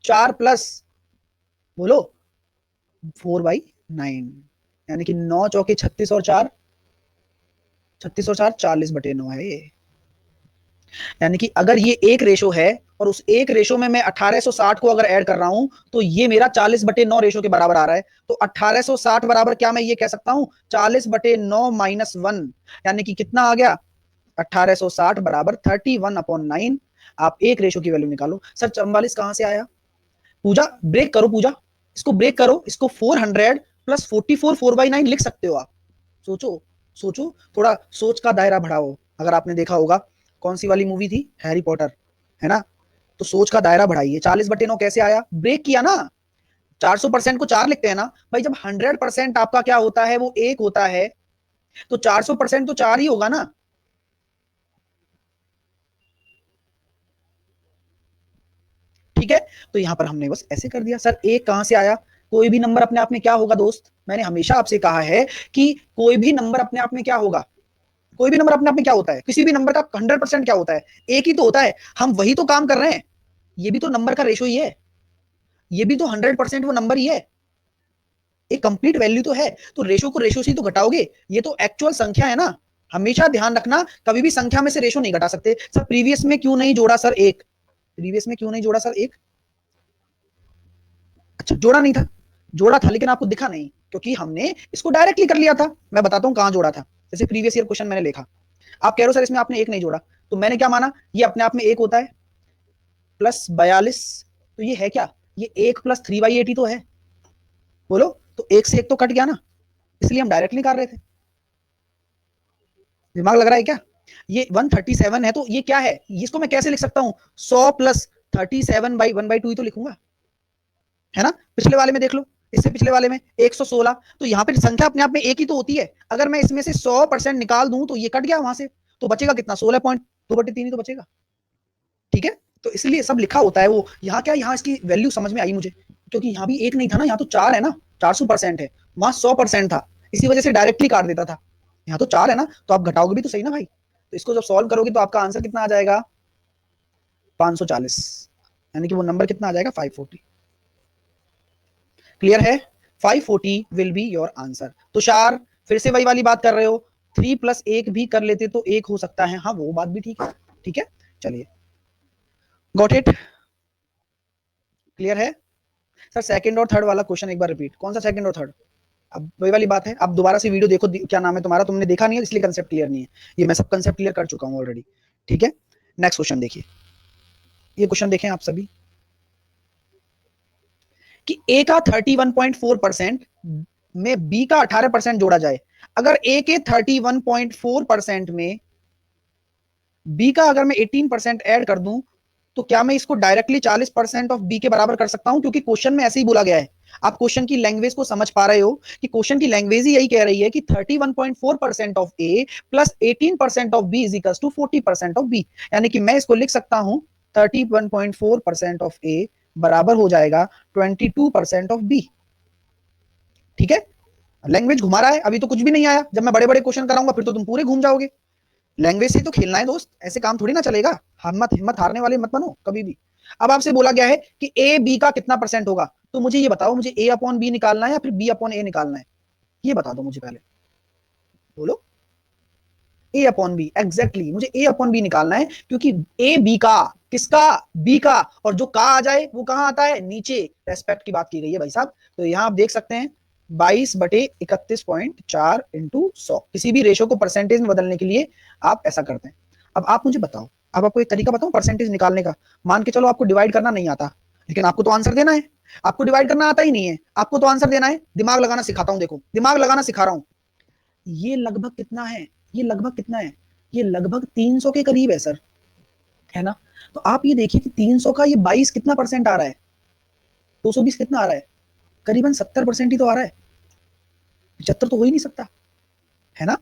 S1: 4 प्लस बोलो 4/9, यानी कि 9 चौके 36 और 4 40/9 है ये। यानी कि अगर ये एक रेशो है और उस एक रेशो में मैं 1860 को अगर ऐड कर रहा हूं तो ये मेरा 40/9 रेशो के बराबर आ रहा है। तो 1860 बराबर क्या मैं ये कह सकता हूं 40/9 - 1, यानी कि कितना आ गया 1860 बराबर 31/9। आप एक रेशो की वैल्यू निकालो। सर 44 कहां से आया, पूजा ब्रेक करो, पूजा इसको ब्रेक करो, इसको 400 प्लस 44 4/9 लिख सकते हो आप। सोचो, सोचो, थोड़ा सोच का दायरा बढ़ाओ। अगर आपने देखा होगा कौन सी वाली मूवी थी, हैरी पॉटर, है ना, तो सोच का दायरा बढ़ाइए। 40/9 कैसे आया, ब्रेक किया ना, 400% को 4 लिखते हैं ना भाई, जब 100% आपका क्या होता है वो 1 होता है, तो 400% तो 4 ही होगा ना। ठीक है, तो यहां पर हमने बस ऐसे कर दिया। सर एक कहां से आया, कोई भी नंबर अपने आप में क्या होगा दोस्त, मैंने हमेशा आपसे कहा है कि कोई भी नंबर अपने आप में क्या होगा, कोई भी नंबर अपने आप में क्या होता है, किसी भी नंबर का 100% क्या होता है, एक ही तो होता है। हम वही तो काम कर रहे हैं, ये भी तो नंबर का रेशो ही है, ये भी तो 100% वो नंबर ही है, एक कंप्लीट वैल्यू तो है। तो रेशो को रेशो से ही तो घटाओगे, ये तो एक्चुअल संख्या है ना। हमेशा ध्यान रखना, कभी भी संख्या में से रेशो नहीं घटा सकते। सर प्रीवियस में क्यों नहीं जोड़ा सर एक, प्रीवियस में क्यों नहीं जोड़ा सर एक, अच्छा जोड़ा नहीं था, जोड़ा था लेकिन आपको दिखा नहीं, क्योंकि हमने इसको डायरेक्टली कर लिया था। मैं बताता हूं कहां जोड़ा था। जैसे प्रीवियस ईयर क्वेश्चन मैंने लिखा, आप कह रहे हो सर इसमें आपने एक नहीं जोड़ा, तो मैंने क्या माना, ये अपने आप में एक होता है प्लस 42, तो ये है क्या, ये 1 + 3/8 ही तो है, बोलो। तो एक से एक तो कट गया ना, इसलिए हम डायरेक्ट निकाल रहे थे। दिमाग लग रहा है क्या, ये 137 है, तो ये क्या है, इसको मैं कैसे लिख सकता हूं 100 प्लस 37/1/2 ही तो लिखूंगा, है ना। पिछले वाले में देख लो, इससे पिछले वाले में 116, तो यहाँ पे संख्या अपने आप में एक ही तो होती है। अगर मैं इसमें से 100% निकाल दूं तो ये कट गया वहां से, तो बचेगा कितना 16.2/3 ही तो बचेगा। ठीक है, तो इसलिए सब लिखा होता है वो। यहाँ क्या, यहाँ इसकी वैल्यू समझ में आई मुझे, क्योंकि यहाँ भी एक नहीं था ना, यहाँ तो 4 है ना, 400% है, वहां 100% था, इसी वजह से डायरेक्टली काट देता था। यहाँ तो 4 है ना, तो आप घटाओगे भी तो सही ना भाई। तो इसको जब सॉल्व करोगे तो आपका आंसर कितना आ जाएगा 540, यानी कि वो नंबर कितना आ जाएगा 540। क्लियर है, 540 will be your answer. Tushar फिर से वही वाली बात कर रहे हो, 3 + 1 भी कर लेते तो 1 हो सकता है, हाँ वो बात भी ठीक है। ठीक है, चलिए, गॉट इट, क्लियर है। सर सेकंड और थर्ड वाला क्वेश्चन एक बार रिपीट, कौन सा सेकंड और थर्ड, अब वही वाली बात है, अब दोबारा से वीडियो देखो, क्या नाम है तुम्हारा, तुमने देखा नहीं है इसलिए कंसेप्ट क्लियर नहीं है, ये मैं सब कंसेप्ट क्लियर कर चुका हूं ऑलरेडी। ठीक है, नेक्स्ट क्वेश्चन देखिए, ये क्वेश्चन देखें आप सभी, कि ए का 31.4% में बी का 18% जोड़ा जाए। अगर ए के 31.4% में बी का अगर मैं 18% ऐड कर दूं तो क्या मैं इसको डायरेक्टली 40% ऑफ बी के बराबर कर सकता हूं? क्योंकि क्वेश्चन में ऐसे ही बोला गया है। आप क्वेश्चन की लैंग्वेज को समझ पा रहे हो कि क्वेश्चन की लैंग्वेज ही यही कह रही है कि 31.4% of A plus 18% of B is equal to 40% of B. यानी कि मैं इसको लिख सकता हूं 31.4% ऑफ ए बराबर हो जाएगा 22% ऑफ बी। ठीक है, लैंग्वेज घुमा रहा है, अभी तो कुछ भी नहीं आया। जब मैं बड़े बड़े क्वेश्चन कराऊंगा फिर तो तुम पूरे घूम जाओगे। लैंग्वेज से तो खेलना है दोस्त, ऐसे काम थोड़ी ना चलेगा। हिम्मत हारने वाले मत बनो कभी भी। अब आपसे बोला गया है कि ए बी का कितना परसेंट होगा, तो मुझे ये बताओ, मुझे ए अपॉन बी निकालना है या फिर बी अपॉन ए निकालना है? ये बता दो मुझे पहले, बोलो। ए अपॉन बी, एग्जैक्टली मुझे ए अपॉन बी निकालना है, क्योंकि ए बी का, किसका? बी का। और जो का आ जाए वो कहां आता है? नीचे। रेस्पेक्ट की बात की गई है भाई साहब। तो यहां आप देख सकते हैं 22/31.4 इंटू 100। किसी भी रेशो को परसेंटेज में बदलने के लिए आप ऐसा करते हैं। अब आप मुझे बताओ, अब आपको एक तरीका बताऊं परसेंटेज निकालने का। मान के चलो आपको डिवाइड करना नहीं आता, लेकिन आपको तो आंसर देना है। आपको डिवाइड करना आता ही नहीं है, आपको तो आंसर देना है। दिमाग लगाना सिखाता हूं, देखो दिमाग लगाना सिखा रहा हूं। ये लगभग कितना है? ये लगभग कितना है? ये लगभग 300 के करीब है सर, है ना? तो आप ये देखिए कि 300 का ये 22 कितना परसेंट आ रहा है? 220 कितना आ रहा है? करीबन 70% ही तो आ रहा है। 75 तो हो ही नहीं सकता, है ना?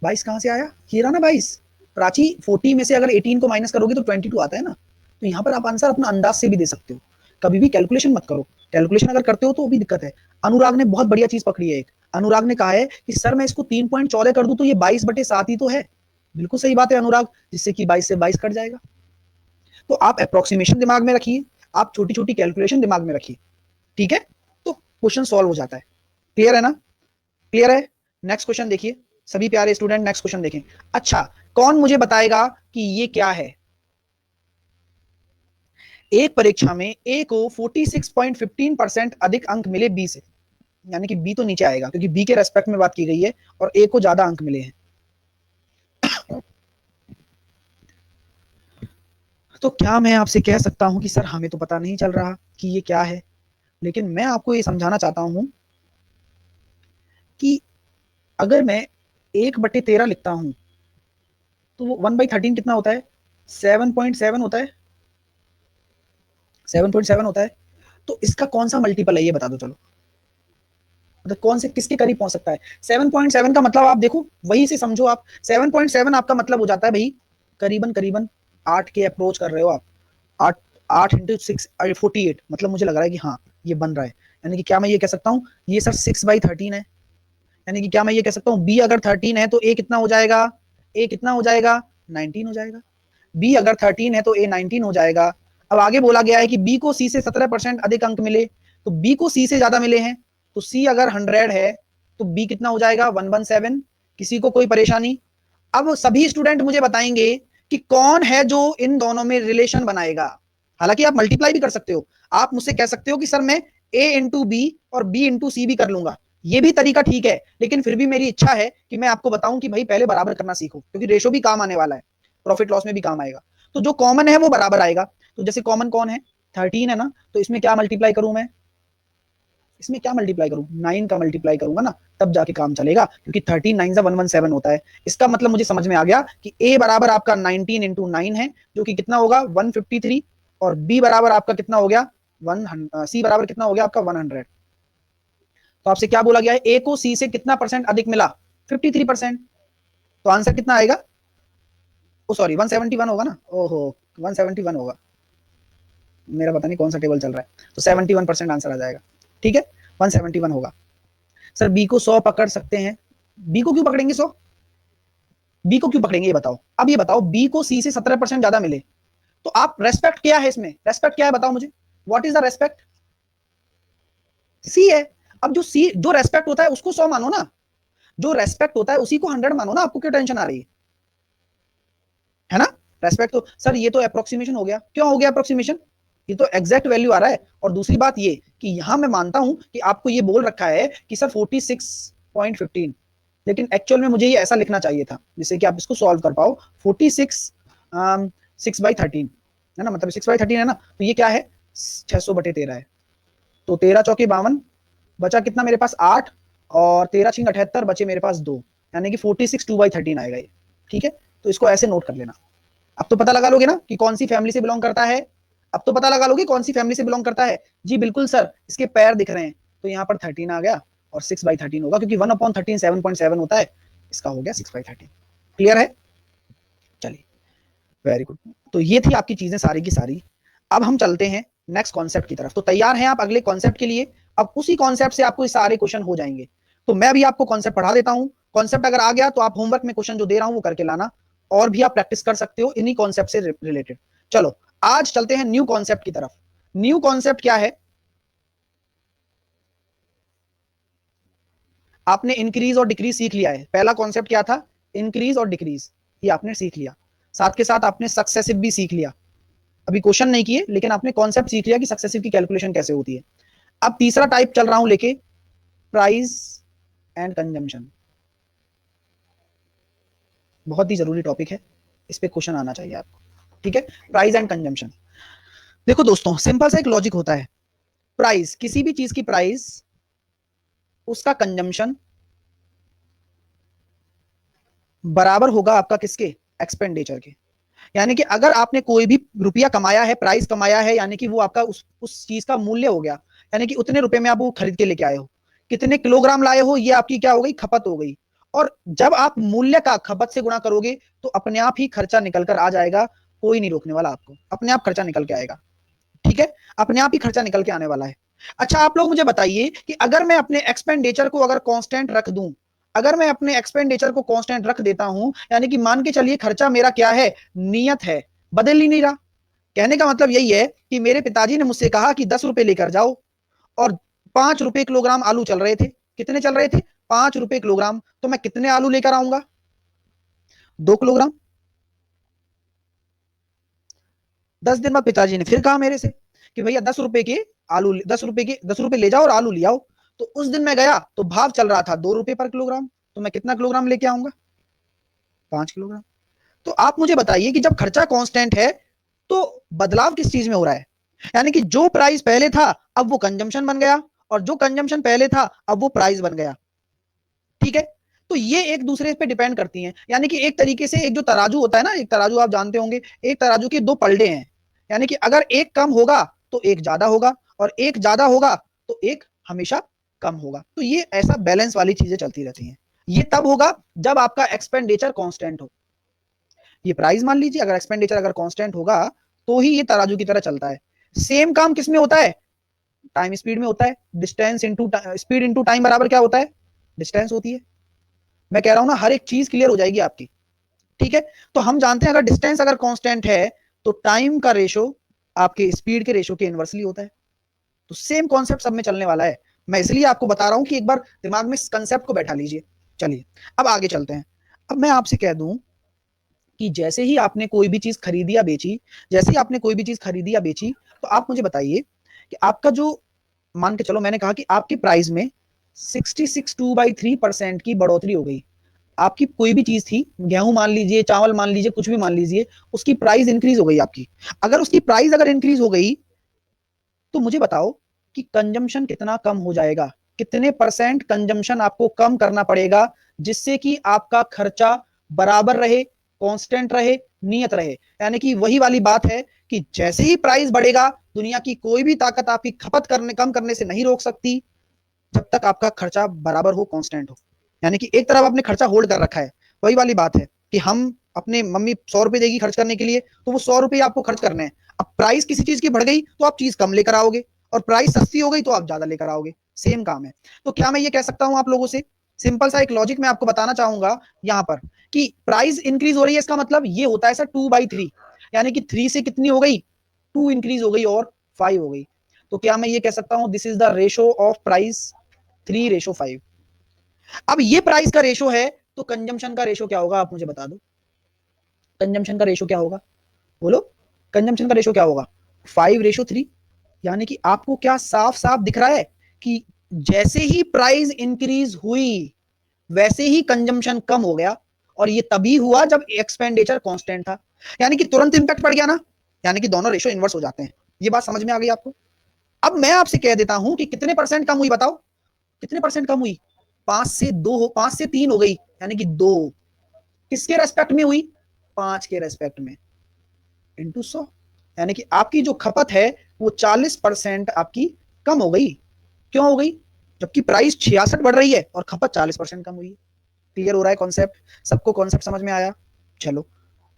S1: 22 कहां से आया? ये रहा ना 22। प्राची 40 में से अगर 18 को माइनस करोगे तो 22 आता है ना। तो यहाँ पर आप आंसर अपना अंदाज से भी दे सकते हो, कभी भी कैलकुलेशन मत करो। कैलकुलेशन अगर करते हो तो भी दिक्कत है। अनुराग ने बहुत बढ़िया चीज पकड़ी है एक। अनुराग ने कहा है कि सर मैं इसको 3.14 कर दूं तो ये 22/7 ही तो है। बिल्कुल सही बात है अनुराग, जिससे कि 22 से 22 कट जाएगा। तो आप अप्रोक्सीमेशन दिमाग में रखिए, आप छोटी छोटी कैलकुलेशन दिमाग में रखिए, ठीक है? तो क्वेश्चन सॉल्व हो जाता है। क्लियर है ना? क्लियर है? नेक्स्ट क्वेश्चन देखिए सभी प्यारे स्टूडेंट, नेक्स्ट क्वेश्चन देखें। अच्छा, कौन मुझे बताएगा कि ये क्या है? एक परीक्षा में ए को 46.15% अधिक अंक मिले बी से, यानी कि बी तो नीचे आएगा क्योंकि बी के रेस्पेक्ट में बात की गई है और ए को ज्यादा अंक मिले हैं। तो क्या मैं आपसे कह सकता हूं कि सर हमें तो पता नहीं चल रहा कि ये क्या है, लेकिन मैं आपको ये समझाना चाहता हूं कि अगर मैं 1/13 लिखता हूं तो वो 1/13 कितना होता है? 7.7 होता है। 7.7 होता है। तो इसका कौन सा मल्टीपल है ये बता दो चलो। मतलब कौन से किसके करीब पहुंच सकता है? 7.7 का मतलब आप देखो, वही से समझो आप। 7.7 आपका मतलब हो जाता है भाई करीबन करीबन 8 के अप्रोच कर रहे हो आप। 8, 8 × 6 48, मतलब मुझे लग रहा है कि हाँ ये बन रहा है। यानी कि क्या मैं ये कह सकता हूँ ये सर 6/13 है? यानी कि क्या मैं ये कह सकता हूँ बी अगर 13 है तो ए कितना हो जाएगा? ए कितना हो जाएगा? 19 हो जाएगा। बी अगर 13 है तो ए 19 हो जाएगा। अब आगे बोला गया है कि बी को सी से 17% अधिक अंक मिले, तो बी को सी से ज्यादा मिले हैं, तो सी अगर 100 है तो बी कितना हो जाएगा? 117। किसी को कोई परेशानी? अब सभी स्टूडेंट मुझे बताएंगे कि कौन है जो इन दोनों में रिलेशन बनाएगा। हालांकि आप मल्टीप्लाई भी कर सकते हो, आप मुझसे कह सकते हो कि सर मैं ए इंटू बी और बी इंटू सी भी कर लूंगा, ये भी तरीका ठीक है। लेकिन फिर भी मेरी इच्छा है कि मैं आपको बताऊं कि भाई पहले बराबर करना सीखो, क्योंकि रेशो भी काम आने वाला है, प्रॉफिट लॉस में भी काम आएगा। तो जो कॉमन है वो बराबर आएगा। तो जैसे कॉमन कौन है? 13 है ना, तो इसमें क्या मल्टीप्लाई करूं मैं? इसमें क्या मल्टीप्लाई करूं? 9 का मल्टीप्लाई करूंगा ना, तब जाके काम चलेगा, क्योंकि 13 9 117 होता है। इसका मतलब मुझे समझ में आ गया कि ए बराबर आपका 19 इंटू 9 है, जो कि कितना होगा? 153। और बी बराबर आपका कितना हो गया? 100। सी बराबर कितना हो गया आपका? 100। तो आपसे क्या बोला गया है? ए को सी से कितना परसेंट अधिक मिला? 53%। तो आंसर कितना आएगा? ओ सॉरी 171 होगा ना, ओहो 171 होगा। मेरा पता नहीं कौन सा टेबल चल रहा है। तो 71% आंसर आ जाएगा, ठीक है? 171 होगा। सर बी को 100 पकड़ सकते हैं, बी को क्यों पकड़ेंगे 100? बी को क्यों पकड़ेंगे ये बताओ। अब ये बताओ बी को सी से 17% ज्यादा मिले, तो आप रेस्पेक्ट क्या है इसमें? रेस्पेक्ट क्या है बताओ मुझे, व्हाट इज द रेस्पेक्ट? सी है। अब जो सी, जो रेस्पेक्ट होता है उसको 100 मानो ना, जो रेस्पेक्ट होता है उसी को 100 मानो ना, आपको क्यों टेंशन आ रही है ना? रेस्पेक्ट तो सर ये तो अप्रोक्सीमेशन हो गया। क्यों हो गया अप्रोक्सीमेशन? ये तो एग्जैक्ट वैल्यू आ रहा है। और दूसरी बात ये कि यहां मैं मानता हूं कि आपको ये बोल रखा है कि सर 46.15, लेकिन एक्चुअल में मुझे ये ऐसा लिखना चाहिए था जिससे कि आप इसको सॉल्व कर पाओ। 46 6/13 है ना, मतलब 6/13 है ना, तो ये क्या है? 600/13 है। तो 13 × 4 = 52, बचा कितना मेरे पास? 8। और 13 × 6 = 78, बचे मेरे पास 2, यानी कि 46 2/13 आएगा ये, ठीक है? तो इसको ऐसे नोट कर लेना, अब तो पता लगा लोगे ना कि कौन सी फैमिली से बिलोंग करता है, अब तो पता लगा लोगे कौन सी फैमिली से बिलोंग करता है। जी बिल्कुल सर, इसके पैर दिख रहे हैं तो यहाँ पर 13 आ गया और 6/13 होगा, क्योंकि 1/13 7.7 होता है, इसका हो गया 6/13। क्लियर है? चलिए, वेरी गुड। तो ये थी आपकी चीजें सारी की सारी। अब हम चलते हैं नेक्स्ट कॉन्सेप्ट की तरफ। तो तैयार हैं आप अगले कॉन्सेप्ट के लिए? अब उसी कॉन्सेप्ट से आपको सारे क्वेश्चन हो जाएंगे। तो मैं भी आपको कॉन्सेप्ट पढ़ा देता हूं। कॉन्सेप्ट अगर आ गया तो आप होमवर्क में क्वेश्चन जो दे रहा हूं वो करके लाना, और भी आप प्रैक्टिस कर सकते हो इन्हीं कॉन्सेप्ट से रिलेटेड। चलो आज चलते हैं न्यू कॉन्सेप्ट की तरफ। न्यू कॉन्सेप्ट क्या है? आपने इंक्रीज और डिक्रीज सीख लिया है। पहला कॉन्सेप्ट क्या था? इंक्रीज और डिक्रीज, ये आपने सीख लिया। साथ के साथ आपने सक्सेसिव भी सीख लिया। अभी क्वेश्चन नहीं किए लेकिन आपने कॉन्सेप्ट सीख लिया कि सक्सेसिव की कैलकुलेशन कैसे होती है। अब तीसरा टाइप चल रहा हूं लेके, प्राइस एंड कंजम्पशन। बहुत ही जरूरी टॉपिक है, इस पे क्वेश्चन आना चाहिए आपको। ठीक है, प्राइस एंड कंजम्पशन। देखो दोस्तों, सिंपल सा एक लॉजिक होता है। प्राइस, किसी भी चीज की प्राइस, उसका कंजम्पशन बराबर होगा आपका किसके? एक्सपेंडिचर के। यानी कि अगर आपने कोई भी रुपया कमाया है, प्राइस कमाया है, यानी कि वो आपका उस चीज का मूल्य हो गया। यानी कि उतने रुपए में आप वो खरीद के लेके आए हो, कितने किलोग्राम लाए हो, ये आपकी क्या हो गई? खपत हो गई। और जब आप मूल्य का खपत से गुणा करोगे तो अपने आप ही खर्चा निकल कर आ जाएगा। कोई नहीं रोकने वाला आपको, अपने आप खर्चा निकल के आएगा। ठीक है, अपने आप ही खर्चा निकल के आने वाला है। अच्छा, आप लोग मुझे बताइए कि अगर मैं अपने एक्सपेंडिचर को अगर कांस्टेंट रख दूं, अगर मैं अपने एक्सपेंडिचर को कांस्टेंट रख देता हूं, यानी कि मान के चलिए खर्चा मेरा क्या है? नियत है, बदल ही नहीं रहा। कहने का मतलब यही है कि मेरे पिताजी ने मुझसे कहा कि 10 रुपए लेकर जाओ, और 5 रुपए किलोग्राम आलू चल रहे थे। कितने चल रहे थे? 5 रुपए किलोग्राम। तो मैं कितने आलू लेकर आऊंगा? 2 किलोग्राम। 10 दिन बाद पिताजी ने फिर कहा मेरे से कि भैया 10 रुपए के आलू, 10 रुपए ले जाओ और आलू ले आओ। तो उस दिन मैं गया तो भाव चल रहा था 2 रुपए पर किलोग्राम। तो मैं कितना किलोग्राम लेके आऊंगा? 5 किलोग्राम। तो आप मुझे बताइए कि जब खर्चा कांस्टेंट है तो बदलाव किस चीज में हो रहा है? यानी कि जो प्राइस पहले था अब वो कंजम्पशन बन गया, और जो कंजम्पशन पहले था अब वो प्राइस बन गया। ठीक है, तो ये एक दूसरे पे डिपेंड करती हैं। यानी कि एक तरीके से एक जो तराजू होता है ना, एक तराजू आप जानते होंगे, एक तराजू के दो पलड़े हैं। यानी कि अगर एक कम होगा तो एक ज्यादा होगा, और एक ज्यादा होगा तो एक हमेशा कम होगा। तो ये ऐसा बैलेंस वाली चीजें चलती रहती हैं। ये तब होगा जब आपका एक्सपेंडिचर कांस्टेंट हो। ये प्राइस मान लीजिए, अगर एक्सपेंडिचर अगर कांस्टेंट होगा तो ही ये तराजू की तरह चलता है। सेम काम किस में होता है? टाइम स्पीड में होता है। Distance into speed into time बराबर क्या होता है? डिस्टेंस होती है। मैं कह रहा हूं ना, हर एक चीज क्लियर हो जाएगी आपकी। ठीक है, तो हम जानते हैं अगर डिस्टेंस अगर कांस्टेंट है तो टाइम का रेशो आपके स्पीड के रेशो के इनवर्सली होता है। तो सेम कॉन्सेप्ट सब में चलने वाला है। मैं इसलिए आपको बता रहा हूं कि एक बार दिमाग में इस कंसेप्ट को बैठा लीजिए। चलिए अब आगे चलते हैं। अब मैं आपसे कह दूं कि जैसे ही आपने कोई भी चीज खरीदी या बेची, जैसे ही आपने कोई भी चीज खरीदी या बेची, तो आप मुझे बताइए कि आपका जो, मान के चलो मैंने कहा कि आपकी प्राइस में 66.2% की बढ़ोतरी हो गई। आपकी कोई भी चीज थी, गेहूं मान लीजिए, चावल मान लीजिए, कुछ भी मान लीजिए, उसकी प्राइस इंक्रीज हो गई आपकी। अगर उसकी प्राइस अगर इंक्रीज हो गई तो मुझे बताओ कि कंजम्पशन कितना कम हो जाएगा? कितने परसेंट कंजम्पशन आपको कम करना पड़ेगा जिससे कि आपका खर्चा बराबर रहे, कांस्टेंट रहे, नियत रहे? यानी कि वही वाली बात है कि जैसे ही प्राइस बढ़ेगा, दुनिया की कोई भी ताकत आपकी खपत करने कम करने से नहीं रोक सकती जब तक आपका खर्चा बराबर हो, कांस्टेंट हो। यानी कि एक तरफ आपने खर्चा होल्ड कर रखा है। वही वाली बात है कि हम अपने मम्मी 100 रुपए देगी खर्च करने के लिए, तो वो 100 रुपए आपको खर्च करने हैं। अब प्राइस किसी चीज की बढ़ गई तो आप चीज कम लेकर आओगे, और प्राइस सस्ती हो गई तो आप ज्यादा लेकर आओगे। सेम काम है। तो क्या मैं ये कह सकता हूं आप लोगों से, सिंपल सा एक लॉजिक मैं आपको बताना चाहूंगा यहां पर, कि प्राइस इंक्रीज हो रही है, इसका मतलब ये होता है सर 2/3। यानी कि 3 से कितनी हो गई? 2 इंक्रीज हो गई और 5 हो गई। तो क्या मैं ये कह सकता हूं this is the ratio of price, 3:5। अब ये प्राइस का रेशो है, तो कंजम्पशन का रेशो क्या होगा? आप मुझे बता दो, कंजम्पशन का रेशो क्या होगा? बोलो, कंजम्पशन का रेशो क्या होगा? 5:3। यानी कि आपको क्या साफ साफ दिख रहा है कि जैसे ही प्राइस इंक्रीज हुई वैसे ही कंजम्पशन कम हो गया, और ये तभी हुआ जब एक्सपेंडिचर कांस्टेंट था। यानी कि तुरंत इंपैक्ट पड़ गया ना, यानी कि दोनों रेशो इनवर्स हो जाते हैं। ये बात समझ में आ गई आपको? अब मैं आपसे कह देता हूं कि कितने परसेंट कम हुई, बताओ कितने परसेंट कम हुई? 5 से 3 हो गई, यानी कि 2 किसके रेस्पेक्ट में हुई? 5 के रेस्पेक्ट में। इंटू 100, यानी कि आपकी जो खपत है वो 40% आपकी कम हो गई। क्यों हो गई? जबकि प्राइस 66 बढ़ रही है और खपत 40% कम हुई है। क्लियर हो रहा है कॉन्सेप्ट? सबको कॉन्सेप्ट समझ में आया? चलो,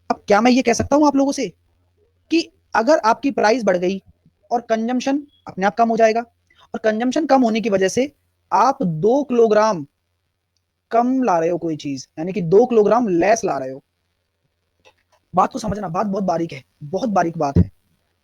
S1: अब क्या मैं ये कह सकता हूं आप लोगों से कि अगर आपकी प्राइस बढ़ गई और कंजम्पशन अपने आप कम हो जाएगा, और कंजम्पशन कम होने की वजह से आप 2 किलोग्राम कम ला रहे हो कोई चीज, यानी कि 2 किलोग्राम लेस ला रहे हो। बात को समझना, बात बहुत बारीक है, बहुत बारीक बात है।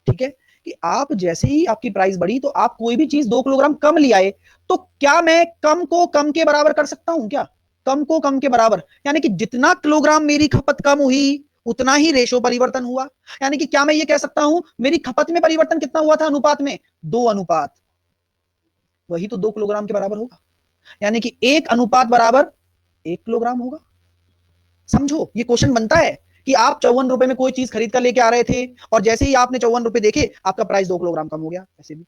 S1: ठीक है, कि आप जैसे ही आपकी प्राइस बढ़ी तो आप कोई भी चीज 2 किलोग्राम कम ले आए, तो क्या मैं कम को कम के बराबर कर सकता हूं क्या? कम को कम के बराबर, यानी कि जितना किलोग्राम मेरी खपत कम हुई उतना ही रेशो परिवर्तन हुआ। यानी कि क्या मैं ये कह सकता हूं मेरी खपत में परिवर्तन कितना हुआ था अनुपात में? 2 अनुपात, वही तो 2 किलोग्राम के बराबर होगा। यानी कि 1 अनुपात बराबर 1 किलोग्राम होगा। समझो, ये क्वेश्चन बनता है कि आप 54 रुपए में कोई चीज खरीद कर लेके आ रहे थे और जैसे ही आपने 54 रुपए देखे आपका प्राइस 2 किलोग्राम कम हो गया, ऐसे भी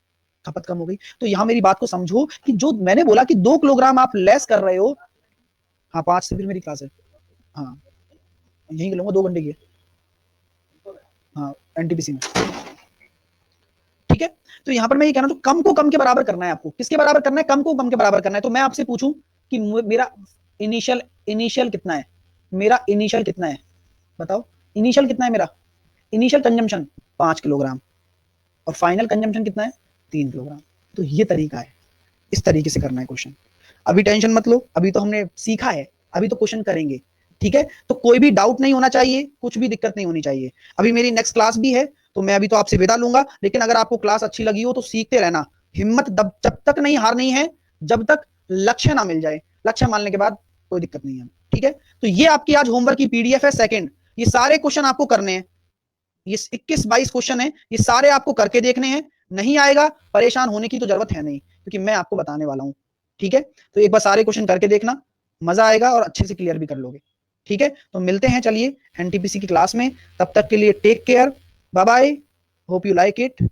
S1: खपत कम हो गई। तो यहां मेरी बात को समझो कि जो मैंने बोला कि 2 किलोग्राम आप लेस कर रहे हो। हाँ, 5 से फिर मेरी क्लास है। हाँ, यहीं लूंगा, 2 घंटे की है। हाँ, एनटीपीसी में। ठीक है, तो यहां पर मैं ये कहना, तो कम को कम के बराबर करना है आपको। किसके बराबर करना है? कम को कम के बराबर करना है। तो मैं आपसे पूछूं कि मेरा इनिशियल इनिशियल कितना है? मेरा इनिशियल कितना है? बताओ, इनिशियल कितना है मेरा? इनिशियल कंजम्पशन 5 किलोग्राम, और फाइनल कंजम्पशन कितना है? 3 किलोग्राम। तो ये तरीका है, इस तरीके से करना है क्वेश्चन। अभी टेंशन मत लो, अभी तो हमने सीखा है, अभी तो क्वेश्चन करेंगे। ठीक है, तो कोई भी डाउट नहीं होना चाहिए, कुछ भी दिक्कत नहीं होनी चाहिए। अभी मेरी नेक्स्ट क्लास भी है, तो मैं अभी तो आपसे विदा लूंगा, लेकिन अगर आपको क्लास अच्छी लगी हो तो सीखते रहना। हिम्मत जब तक नहीं हारनी है, जब तक लक्ष्य ना मिल जाए। लक्ष्य मानने के बाद कोई दिक्कत नहीं है। ठीक है, तो ये आपकी आज होमवर्क की पीडीएफ है सेकंड। ये सारे क्वेश्चन आपको करने हैं, ये 21-22 क्वेश्चन है, ये सारे आपको करके देखने हैं। नहीं आएगा, परेशान होने की तो जरूरत है नहीं, क्योंकि मैं आपको बताने वाला हूं। ठीक है, तो एक बार सारे क्वेश्चन करके देखना, मजा आएगा और अच्छे से क्लियर भी कर लोगे। ठीक है, तो मिलते हैं चलिए एनटीपीसी की क्लास में। तब तक के लिए take care, bye bye, hope you like it.